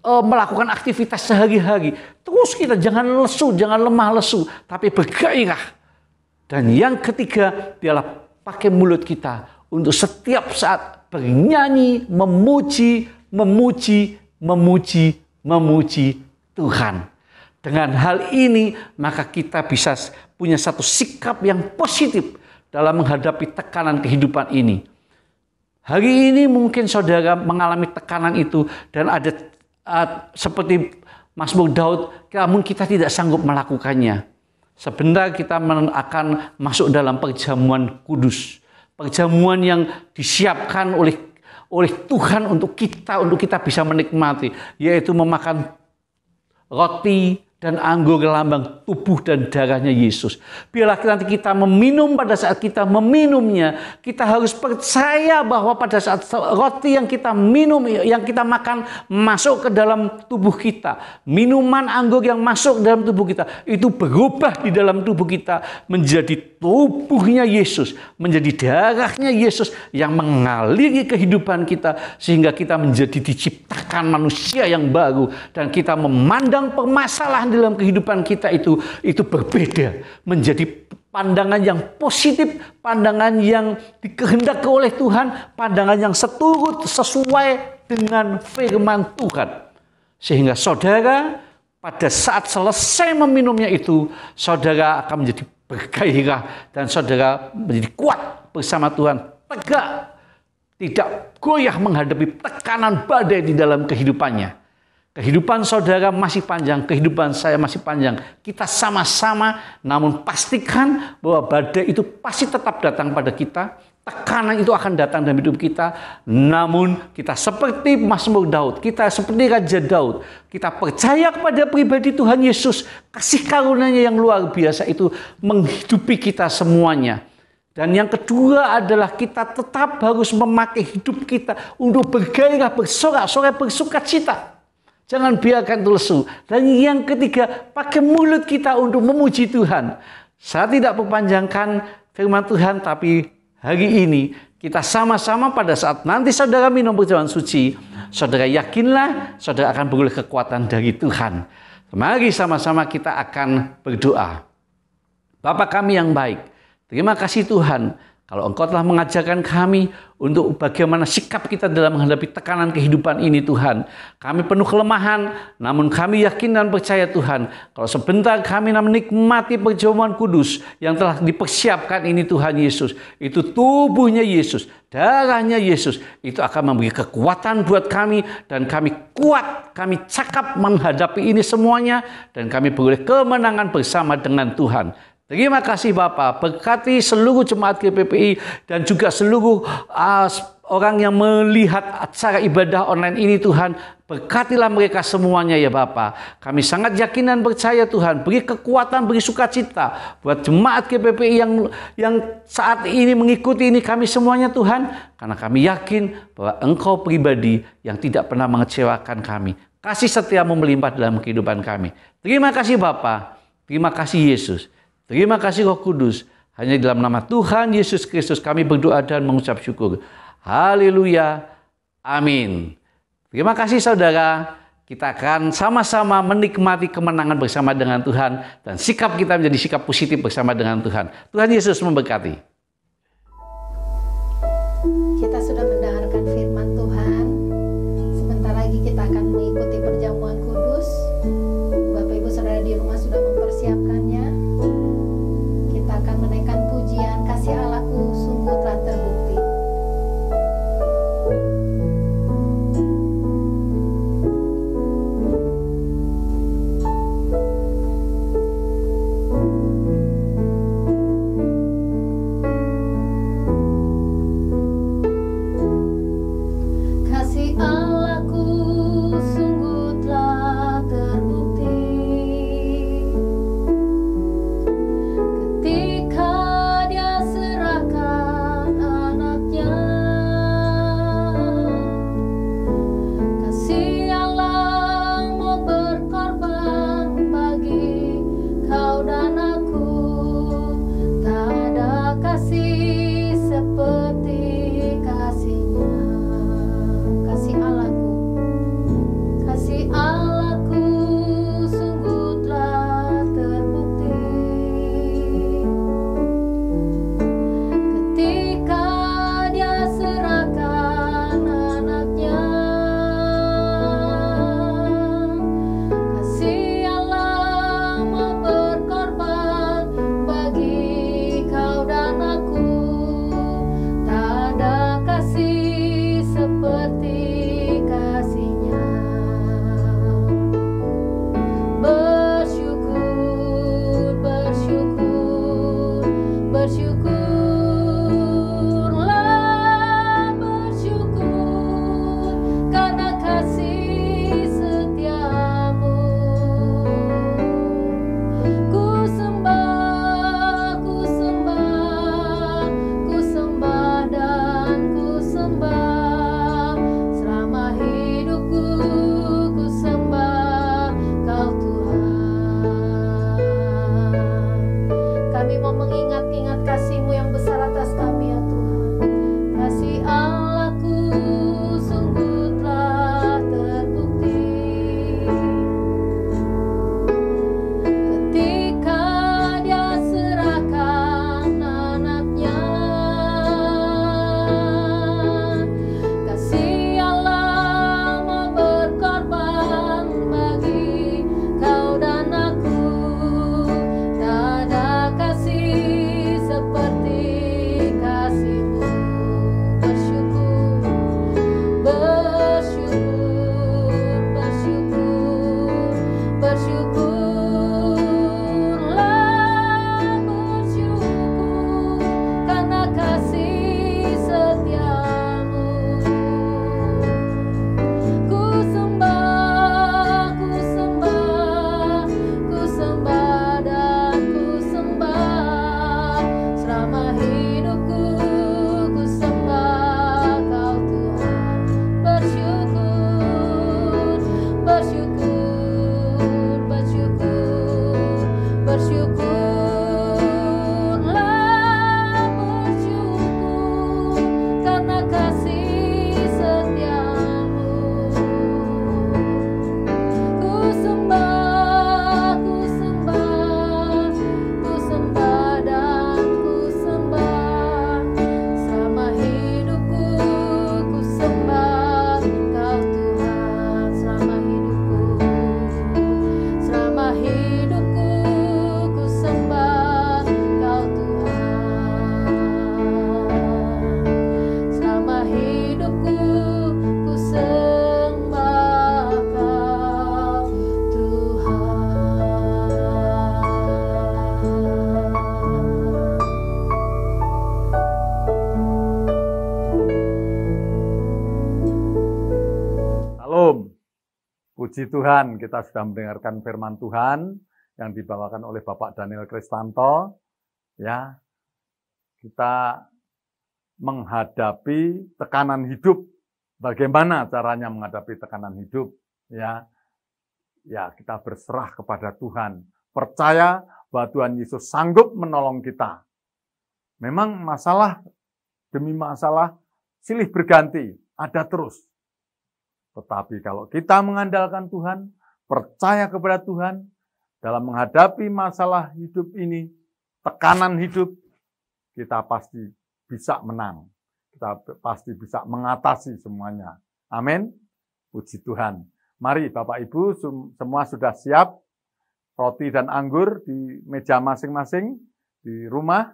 melakukan aktivitas sehari-hari. Terus kita jangan lesu, jangan lemah lesu, tapi bergairah. Dan yang ketiga, dialah pakai mulut kita untuk setiap saat bernyanyi, memuji Tuhan. Dengan hal ini, maka kita bisa punya satu sikap yang positif dalam menghadapi tekanan kehidupan ini. Hari ini mungkin saudara mengalami tekanan itu dan ada seperti Mazmur Daud, namun kita tidak sanggup melakukannya. Sebentar kita akan masuk dalam perjamuan kudus. Perjamuan yang disiapkan oleh Tuhan untuk kita bisa menikmati. Yaitu memakan roti dan anggur lambang tubuh dan darahnya Yesus. Biarlah nanti kita meminum, pada saat kita meminumnya, kita harus percaya bahwa pada saat roti yang kita minum, yang kita makan masuk ke dalam tubuh kita, minuman anggur yang masuk dalam tubuh kita, itu berubah di dalam tubuh kita menjadi tubuhnya Yesus, menjadi darahnya Yesus yang mengaliri kehidupan kita, sehingga kita menjadi diciptakan manusia yang baru, dan kita memandang permasalahan dalam kehidupan kita itu berbeda, menjadi pandangan yang positif, pandangan yang dikehendaki oleh Tuhan, pandangan yang sesuai dengan firman Tuhan. Sehingga saudara pada saat selesai meminumnya itu, saudara akan menjadi bergairah dan saudara menjadi kuat bersama Tuhan, tegak, tidak goyah menghadapi tekanan badai di dalam kehidupannya. Kehidupan saudara masih panjang, kehidupan saya masih panjang. Kita sama-sama, namun pastikan bahwa badai itu pasti tetap datang pada kita. Tekanan itu akan datang dalam hidup kita. Namun kita seperti Mazmur Daud, kita seperti Raja Daud. Kita percaya kepada pribadi Tuhan Yesus. Kasih karunia-Nya yang luar biasa itu menghidupi kita semuanya. Dan yang kedua adalah kita tetap harus memakai hidup kita untuk bergairah, bersorak-sorai, bersukacita. Jangan biarkan itu lesu. Dan yang ketiga, pakai mulut kita untuk memuji Tuhan. Saya tidak mempanjangkan firman Tuhan, tapi hari ini kita sama-sama pada saat nanti saudara minum perjamuan suci, saudara yakinlah saudara akan beroleh kekuatan dari Tuhan. Mari sama-sama kita akan berdoa. Bapa kami yang baik, terima kasih Tuhan, Kalau Engkau telah mengajarkan kami untuk bagaimana sikap kita dalam menghadapi tekanan kehidupan ini Tuhan. Kami penuh kelemahan, namun kami yakin dan percaya Tuhan. Kalau sebentar kami menikmati perjamuan kudus yang telah dipersiapkan ini Tuhan Yesus. Itu tubuhnya Yesus, darahnya Yesus. Itu akan memberi kekuatan buat kami. Dan kami kuat, kami cakap menghadapi ini semuanya. Dan kami beroleh kemenangan bersama dengan Tuhan. Terima kasih Bapak, berkati seluruh jemaat GPPI dan juga seluruh orang yang melihat acara ibadah online ini Tuhan. Berkatilah mereka semuanya ya Bapak. Kami sangat yakin dan percaya Tuhan. Beri kekuatan, beri sukacita buat jemaat GPPI yang saat ini mengikuti ini kami semuanya Tuhan. Karena kami yakin bahwa Engkau pribadi yang tidak pernah mengecewakan kami. Kasih setiamu melimpah dalam kehidupan kami. Terima kasih Bapak, terima kasih Yesus. Terima kasih Roh Kudus. Hanya dalam nama Tuhan Yesus Kristus kami berdoa dan mengucap syukur. Haleluya. Amin. Terima kasih saudara. Kita akan sama-sama menikmati kemenangan bersama dengan Tuhan. Dan sikap kita menjadi sikap positif bersama dengan Tuhan. Tuhan Yesus memberkati. Kita sudah mendengarkan firman Tuhan. Sebentar lagi kita akan mengikuti perjamuan kudus. Bapak Ibu Saudara di rumah sudah mempersiapkannya. Akan menaikkan pujian kasih Allahku sungguh telah terbukti. Puji Tuhan, kita sudah mendengarkan firman Tuhan yang dibawakan oleh Bapak Daniel Kristanto. Ya, kita menghadapi tekanan hidup. Bagaimana caranya menghadapi tekanan hidup? Ya, kita berserah kepada Tuhan. Percaya bahwa Tuhan Yesus sanggup menolong kita. Memang masalah demi masalah silih berganti, ada terus. Tetapi kalau kita mengandalkan Tuhan, percaya kepada Tuhan, dalam menghadapi masalah hidup ini, tekanan hidup, kita pasti bisa menang. Kita pasti bisa mengatasi semuanya. Amin. Puji Tuhan. Mari Bapak Ibu semua sudah siap. Roti dan anggur di meja masing-masing di rumah.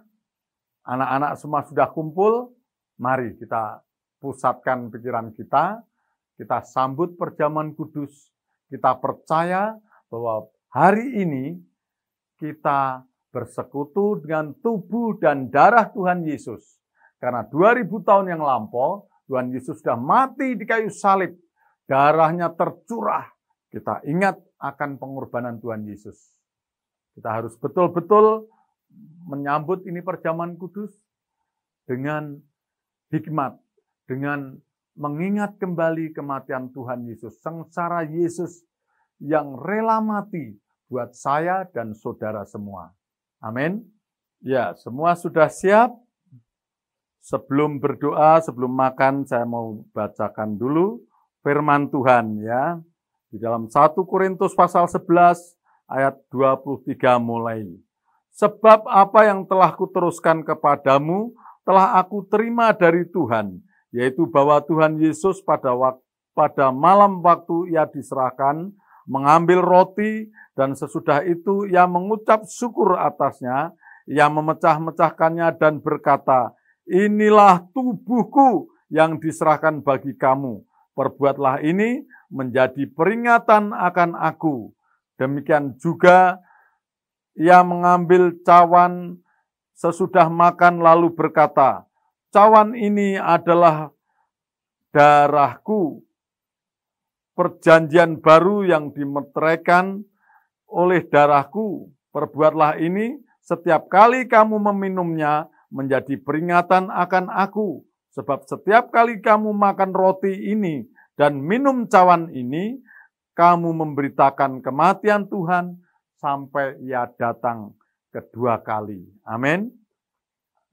Anak-anak semua sudah kumpul. Mari kita pusatkan pikiran kita. Kita sambut perjamuan kudus. Kita percaya bahwa hari ini kita bersekutu dengan tubuh dan darah Tuhan Yesus. Karena 2000 tahun yang lampau, Tuhan Yesus sudah mati di kayu salib. Darahnya tercurah. Kita ingat akan pengorbanan Tuhan Yesus. Kita harus betul-betul menyambut ini perjamuan kudus dengan hikmat, dengan mengingat kembali kematian Tuhan Yesus, sengsara Yesus yang rela mati buat saya dan saudara semua. Amin. Ya, semua sudah siap. Sebelum berdoa, sebelum makan, saya mau bacakan dulu firman Tuhan ya. Di dalam 1 Korintus pasal 11 ayat 23 mulai. Sebab apa yang telah kuteruskan kepadamu telah aku terima dari Tuhan, yaitu bahwa Tuhan Yesus pada malam waktu ia diserahkan, mengambil roti dan sesudah itu ia mengucap syukur atasnya, ia memecah-mecahkannya dan berkata, inilah tubuhku yang diserahkan bagi kamu. Perbuatlah ini menjadi peringatan akan aku. Demikian juga ia mengambil cawan sesudah makan lalu berkata, cawan ini adalah darahku, perjanjian baru yang dimeteraikan oleh darahku. Perbuatlah ini setiap kali kamu meminumnya menjadi peringatan akan aku. Sebab setiap kali kamu makan roti ini dan minum cawan ini, kamu memberitakan kematian Tuhan sampai ia datang kedua kali. Amin.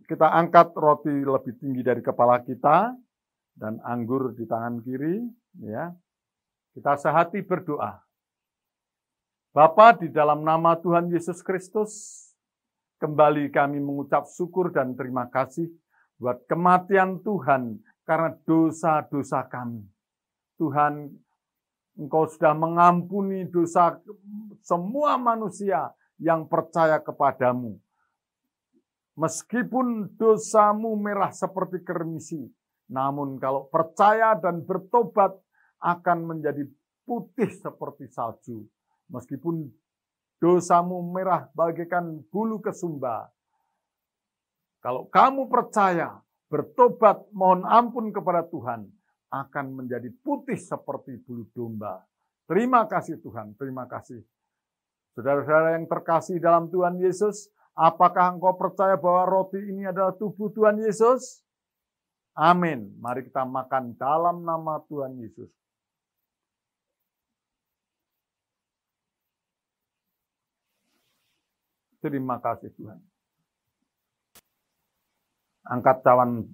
Kita angkat roti lebih tinggi dari kepala kita dan anggur di tangan kiri. Ya. Kita sehati berdoa. Bapa, di dalam nama Tuhan Yesus Kristus, kembali kami mengucap syukur dan terima kasih buat kematian Tuhan karena dosa-dosa kami. Tuhan, Engkau sudah mengampuni dosa semua manusia yang percaya kepadamu. Meskipun dosamu merah seperti kermisi, namun kalau percaya dan bertobat akan menjadi putih seperti salju. Meskipun dosamu merah bagaikan bulu kesumba, kalau kamu percaya, bertobat, mohon ampun kepada Tuhan, akan menjadi putih seperti bulu domba. Terima kasih Tuhan, terima kasih. Saudara-saudara yang terkasih dalam Tuhan Yesus, apakah engkau percaya bahwa roti ini adalah tubuh Tuhan Yesus? Amin. Mari kita makan dalam nama Tuhan Yesus. Terima kasih Tuhan. Angkat cawan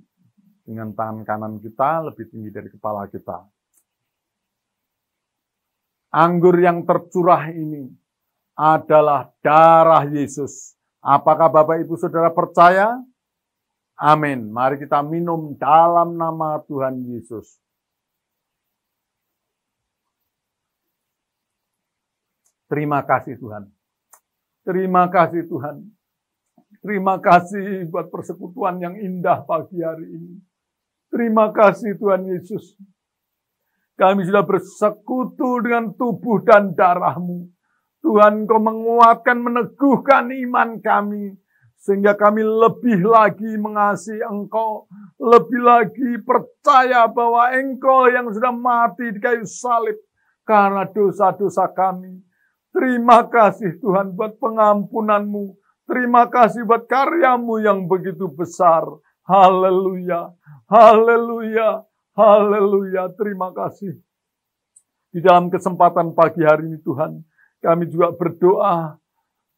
dengan tangan kanan kita lebih tinggi dari kepala kita. Anggur yang tercurah ini adalah darah Yesus. Apakah Bapak Ibu Saudara percaya? Amin. Mari kita minum dalam nama Tuhan Yesus. Terima kasih Tuhan. Terima kasih Tuhan. Terima kasih buat persekutuan yang indah pagi hari ini. Terima kasih Tuhan Yesus. Kami sudah bersekutu dengan tubuh dan darah-Mu. Tuhan, Engkau menguatkan, meneguhkan iman kami. Sehingga kami lebih lagi mengasihi Engkau. Lebih lagi percaya bahwa Engkau yang sudah mati di kayu salib. karena dosa-dosa kami. Terima kasih Tuhan buat pengampunan-Mu. Terima kasih buat karya-Mu yang begitu besar. Haleluya, haleluya, haleluya. Terima kasih. Di dalam kesempatan pagi hari ini Tuhan, kami juga berdoa,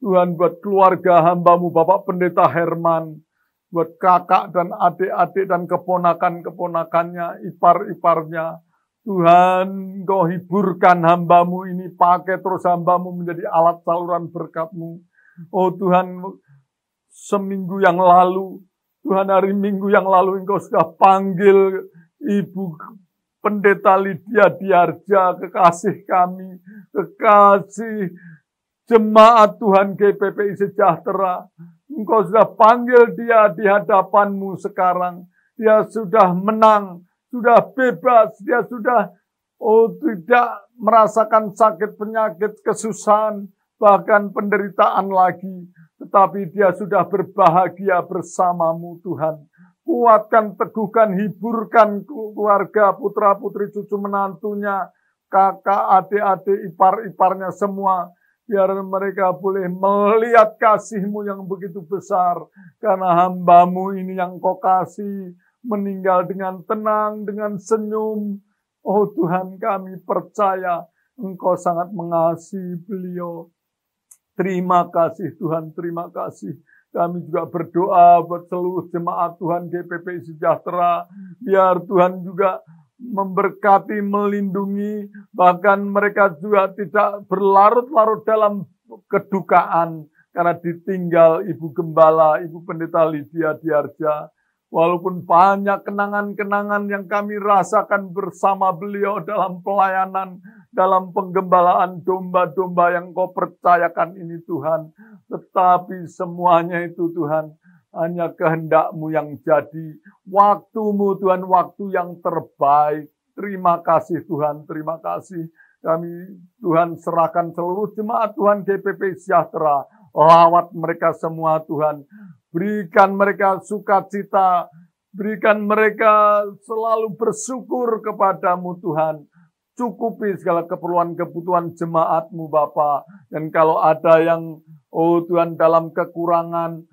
Tuhan, buat keluarga hamba-Mu Bapak Pendeta Herman, buat kakak dan adik-adik dan keponakan-keponakannya, ipar-iparnya. Tuhan, Engkau hiburkan hamba-Mu ini, pakai terus hamba-Mu menjadi alat saluran berkat-Mu. Oh Tuhan, seminggu yang lalu, Tuhan, hari Minggu yang lalu Engkau sudah panggil Ibu Pendeta Lydia Diarja, kekasih kami, kekasih jemaat Tuhan GPPI Sejahtera. Engkau sudah panggil dia di hadapan-Mu sekarang. Dia sudah menang, sudah bebas, dia sudah tidak merasakan sakit, penyakit, kesusahan, bahkan penderitaan lagi. Tetapi dia sudah berbahagia bersama-Mu Tuhan. Kuatkan, teguhkan, hiburkan keluarga, putra-putri, cucu menantunya, kakak, adik-adik, ipar-iparnya semua. Biar mereka boleh melihat kasih-Mu yang begitu besar. Karena hamba-Mu ini yang Kau kasih, meninggal dengan tenang, dengan senyum. Oh Tuhan, kami percaya Engkau sangat mengasihi beliau. Terima kasih Tuhan, terima kasih. Kami juga berdoa buat seluruh jemaat Tuhan GPPI Sejahtera. Biar Tuhan juga memberkati, melindungi. Bahkan mereka juga tidak berlarut-larut dalam kedukaan. Karena ditinggal Ibu Gembala, Ibu Pendeta Lydia Diarja. Walaupun banyak kenangan-kenangan yang kami rasakan bersama beliau dalam pelayanan, dalam penggembalaan domba-domba yang Kau percayakan ini Tuhan. Tetapi semuanya itu Tuhan, hanya kehendak-Mu yang jadi. Waktu-Mu Tuhan, waktu yang terbaik. Terima kasih Tuhan, terima kasih. Kami Tuhan serahkan seluruh jemaat Tuhan GPPI Sejahtera. Lawat mereka semua Tuhan. Berikan mereka sukacita, berikan mereka selalu bersyukur kepadamu Tuhan. Cukupi segala keperluan-kebutuhan jemaat-Mu Bapa. Dan kalau ada yang, oh Tuhan, dalam kekurangan,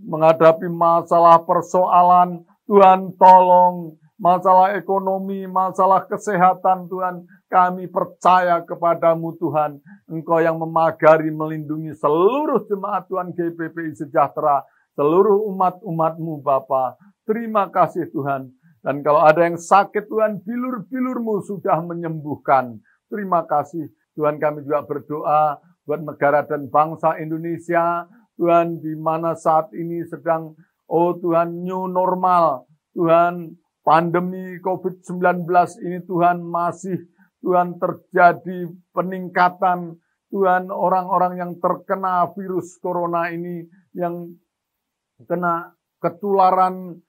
menghadapi masalah persoalan, Tuhan tolong. Masalah ekonomi, masalah kesehatan Tuhan, kami percaya kepadamu Tuhan. Engkau yang memagari, melindungi seluruh jemaat Tuhan GPPI Sejahtera, seluruh umat-umat-Mu Bapa. Terima kasih Tuhan. Dan kalau ada yang sakit Tuhan, bilur-bilur-Mu sudah menyembuhkan. Terima kasih. Tuhan, kami juga berdoa buat negara dan bangsa Indonesia. Tuhan, di mana saat ini sedang, oh Tuhan, new normal. Tuhan, pandemi COVID-19 ini Tuhan masih Tuhan terjadi peningkatan. Tuhan, orang-orang yang terkena virus corona ini, yang kena ketularan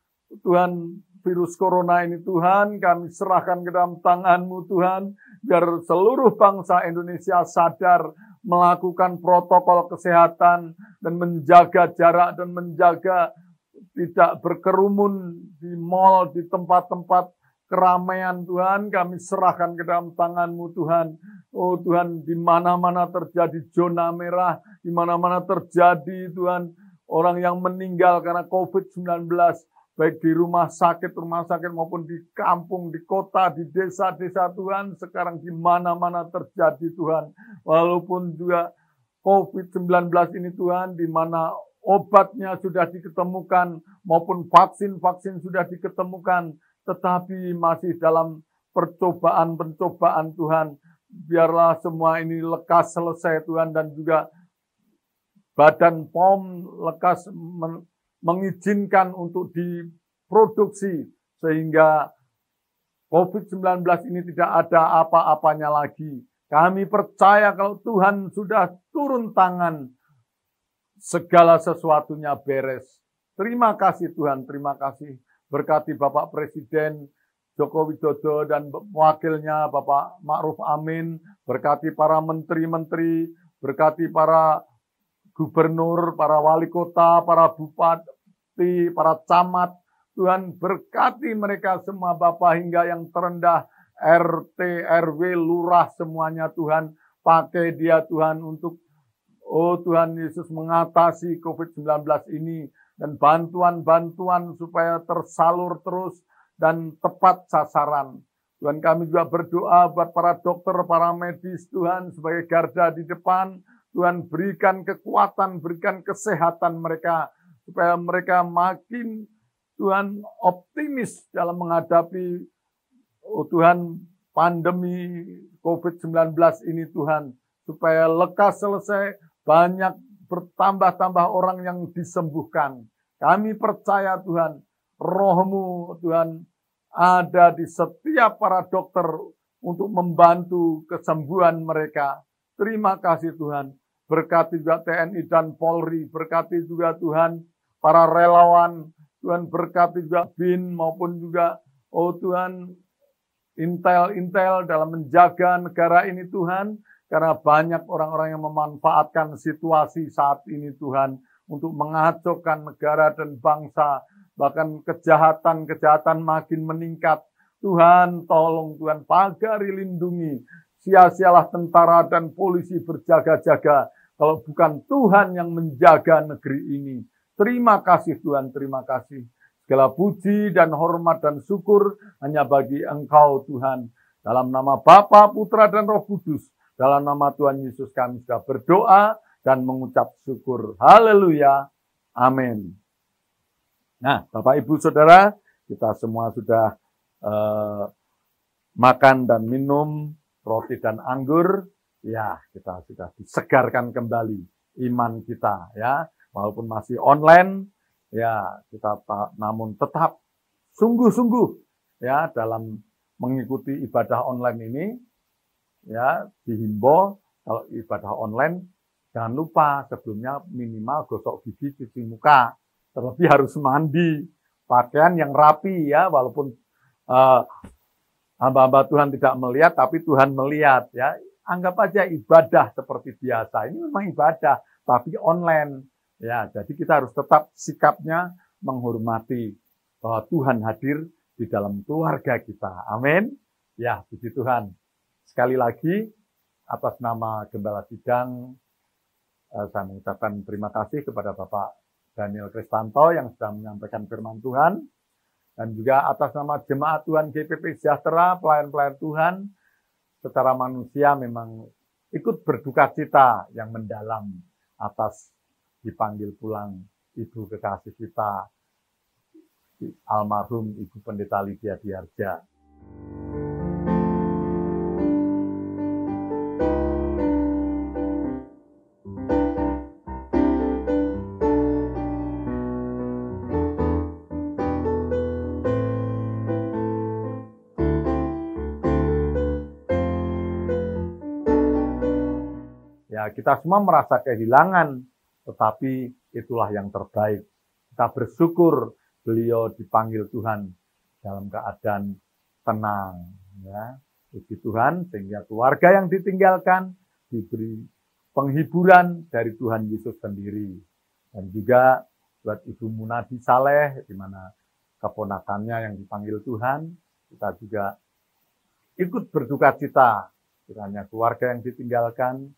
Tuhan virus corona ini Tuhan, kami serahkan ke dalam tangan-Mu Tuhan, biar seluruh bangsa Indonesia sadar melakukan protokol kesehatan dan menjaga jarak dan menjaga tidak berkerumun di mal, di tempat-tempat keramaian Tuhan. Kami serahkan ke dalam tangan-Mu Tuhan. Oh Tuhan, di mana-mana terjadi zona merah, di mana-mana terjadi Tuhan orang yang meninggal karena COVID-19, baik di rumah sakit maupun di kampung, di kota, di desa-desa Tuhan, sekarang di mana-mana terjadi Tuhan. Walaupun juga COVID-19 ini Tuhan, di mana obatnya sudah diketemukan, maupun vaksin-vaksin sudah diketemukan, tetapi masih dalam percobaan-pencobaan Tuhan. Biarlah semua ini lekas selesai Tuhan, dan juga Badan POM lekas mengizinkan untuk diproduksi, sehingga COVID-19 ini tidak ada apa-apanya lagi. Kami percaya kalau Tuhan sudah turun tangan, segala sesuatunya beres. Terima kasih Tuhan, terima kasih. Berkati Bapak Presiden Joko Widodo dan wakilnya Bapak Ma'ruf Amin. Berkati para menteri-menteri, berkati para gubernur, para wali kota, para bupati, para camat. Tuhan berkati mereka semua Bapak, hingga yang terendah RT, RW, lurah semuanya Tuhan. Pakai dia Tuhan untuk, oh Tuhan Yesus, mengatasi COVID-19 ini. Dan bantuan-bantuan supaya tersalur terus dan tepat sasaran. Tuhan, kami juga berdoa buat para dokter, para medis Tuhan sebagai garda di depan. Tuhan, berikan kekuatan, berikan kesehatan mereka. Supaya mereka makin Tuhan optimis dalam menghadapi, oh Tuhan, pandemi COVID-19 ini Tuhan. Supaya lekas selesai, banyak bertambah-tambah orang yang disembuhkan. Kami percaya Tuhan, Roh-Mu Tuhan ada di setiap para dokter untuk membantu kesembuhan mereka. Terima kasih Tuhan. Berkati juga TNI dan Polri, berkati juga Tuhan para relawan, Tuhan berkati juga BIN maupun juga, oh Tuhan, Intel dalam menjaga negara ini Tuhan. Karena banyak orang-orang yang memanfaatkan situasi saat ini Tuhan untuk mengacaukan negara dan bangsa. Bahkan kejahatan makin meningkat. Tuhan tolong Tuhan, pagari lindungi. Sia-sialah tentara dan polisi berjaga-jaga. Kalau bukan Tuhan yang menjaga negeri ini. Terima kasih Tuhan, terima kasih. Segala puji dan hormat dan syukur hanya bagi Engkau Tuhan. Dalam nama Bapa, Putra dan Roh Kudus. Dalam nama Tuhan Yesus kami sudah berdoa dan mengucap syukur. Haleluya. Amin. Nah, Bapak Ibu Saudara, kita semua sudah makan dan minum roti dan anggur. Ya, kita sudah disegarkan kembali iman kita ya. Walaupun masih online, ya kita namun tetap sungguh-sungguh ya dalam mengikuti ibadah online ini. Ya, dihimbau kalau ibadah online jangan lupa sebelumnya minimal gosok gigi, cuci muka, terlebih harus mandi, pakaian yang rapi ya, walaupun hamba-hamba Tuhan tidak melihat tapi Tuhan melihat ya. Anggap aja ibadah seperti biasa. Ini memang ibadah tapi online ya. Jadi kita harus tetap sikapnya menghormati bahwa Tuhan hadir di dalam keluarga kita. Amin. Ya, puji Tuhan. Sekali lagi, atas nama Gembala Sidang, saya mengucapkan terima kasih kepada Bapak Daniel Kristanto yang sudah menyampaikan firman Tuhan. Dan juga atas nama Jemaat Tuhan GPP Sejahtera, pelayan-pelayan Tuhan, secara manusia memang ikut berduka cita yang mendalam atas dipanggil pulang Ibu kekasih kita, almarhum Ibu Pendeta Lydia Diarja. Ya, kita semua merasa kehilangan, tetapi itulah yang terbaik. Kita bersyukur beliau dipanggil Tuhan dalam keadaan tenang. Ya. Puji Tuhan, sehingga keluarga yang ditinggalkan diberi penghiburan dari Tuhan Yesus sendiri. Dan juga buat Ibu Munadi Saleh, di mana keponakannya yang dipanggil Tuhan, kita juga ikut berduka cita. Kiranya keluarga yang ditinggalkan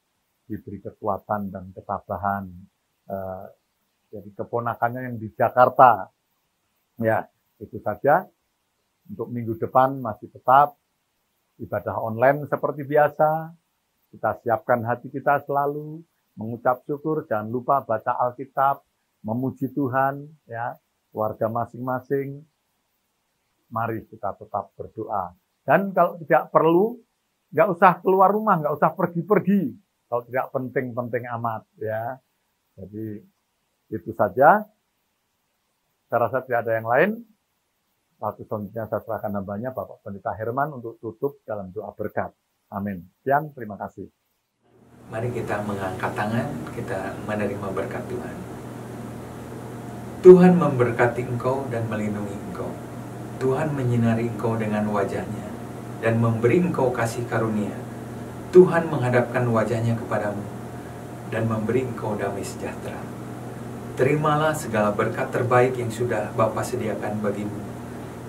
diberi kekuatan dan ketabahan. Jadi keponakannya yang di Jakarta. Ya, itu saja. Untuk minggu depan masih tetap ibadah online seperti biasa. Kita siapkan hati kita selalu, mengucap syukur, jangan lupa baca Alkitab, memuji Tuhan, ya, keluarga masing-masing. Mari kita tetap berdoa. Dan kalau tidak perlu, nggak usah keluar rumah, nggak usah pergi-pergi. Kalau tidak penting-penting amat, ya. Jadi itu saja. Saya rasa tidak ada yang lain. Waktu selanjutnya saya serahkan hambanya Bapak Pendeta Herman untuk tutup dalam doa berkat. Amin. Sekian, terima kasih. Mari kita mengangkat tangan, kita menerima berkat Tuhan. Tuhan memberkati engkau dan melindungi engkau. Tuhan menyinari engkau dengan wajah-Nya dan memberi engkau kasih karunia. Tuhan menghadapkan wajah-Nya kepadamu dan memberi engkau damai sejahtera. Terimalah segala berkat terbaik yang sudah Bapa sediakan bagimu.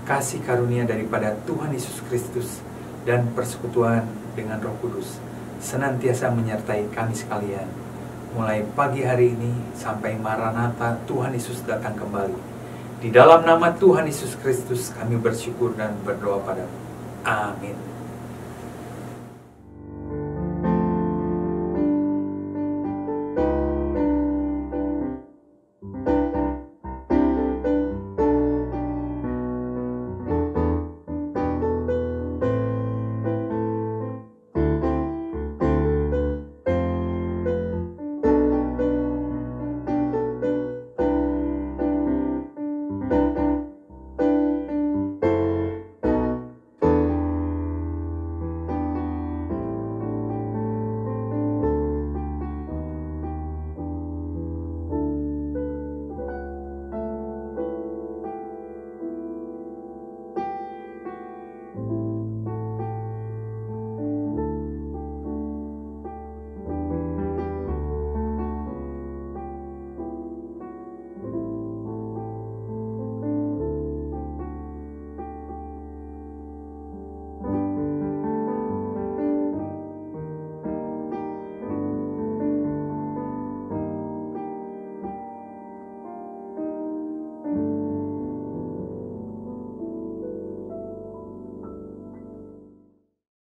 Kasih karunia daripada Tuhan Yesus Kristus, dan persekutuan dengan Roh Kudus senantiasa menyertai kami sekalian, mulai pagi hari ini sampai Maranatha Tuhan Yesus datang kembali. Di dalam nama Tuhan Yesus Kristus kami bersyukur dan berdoa padamu. Amin.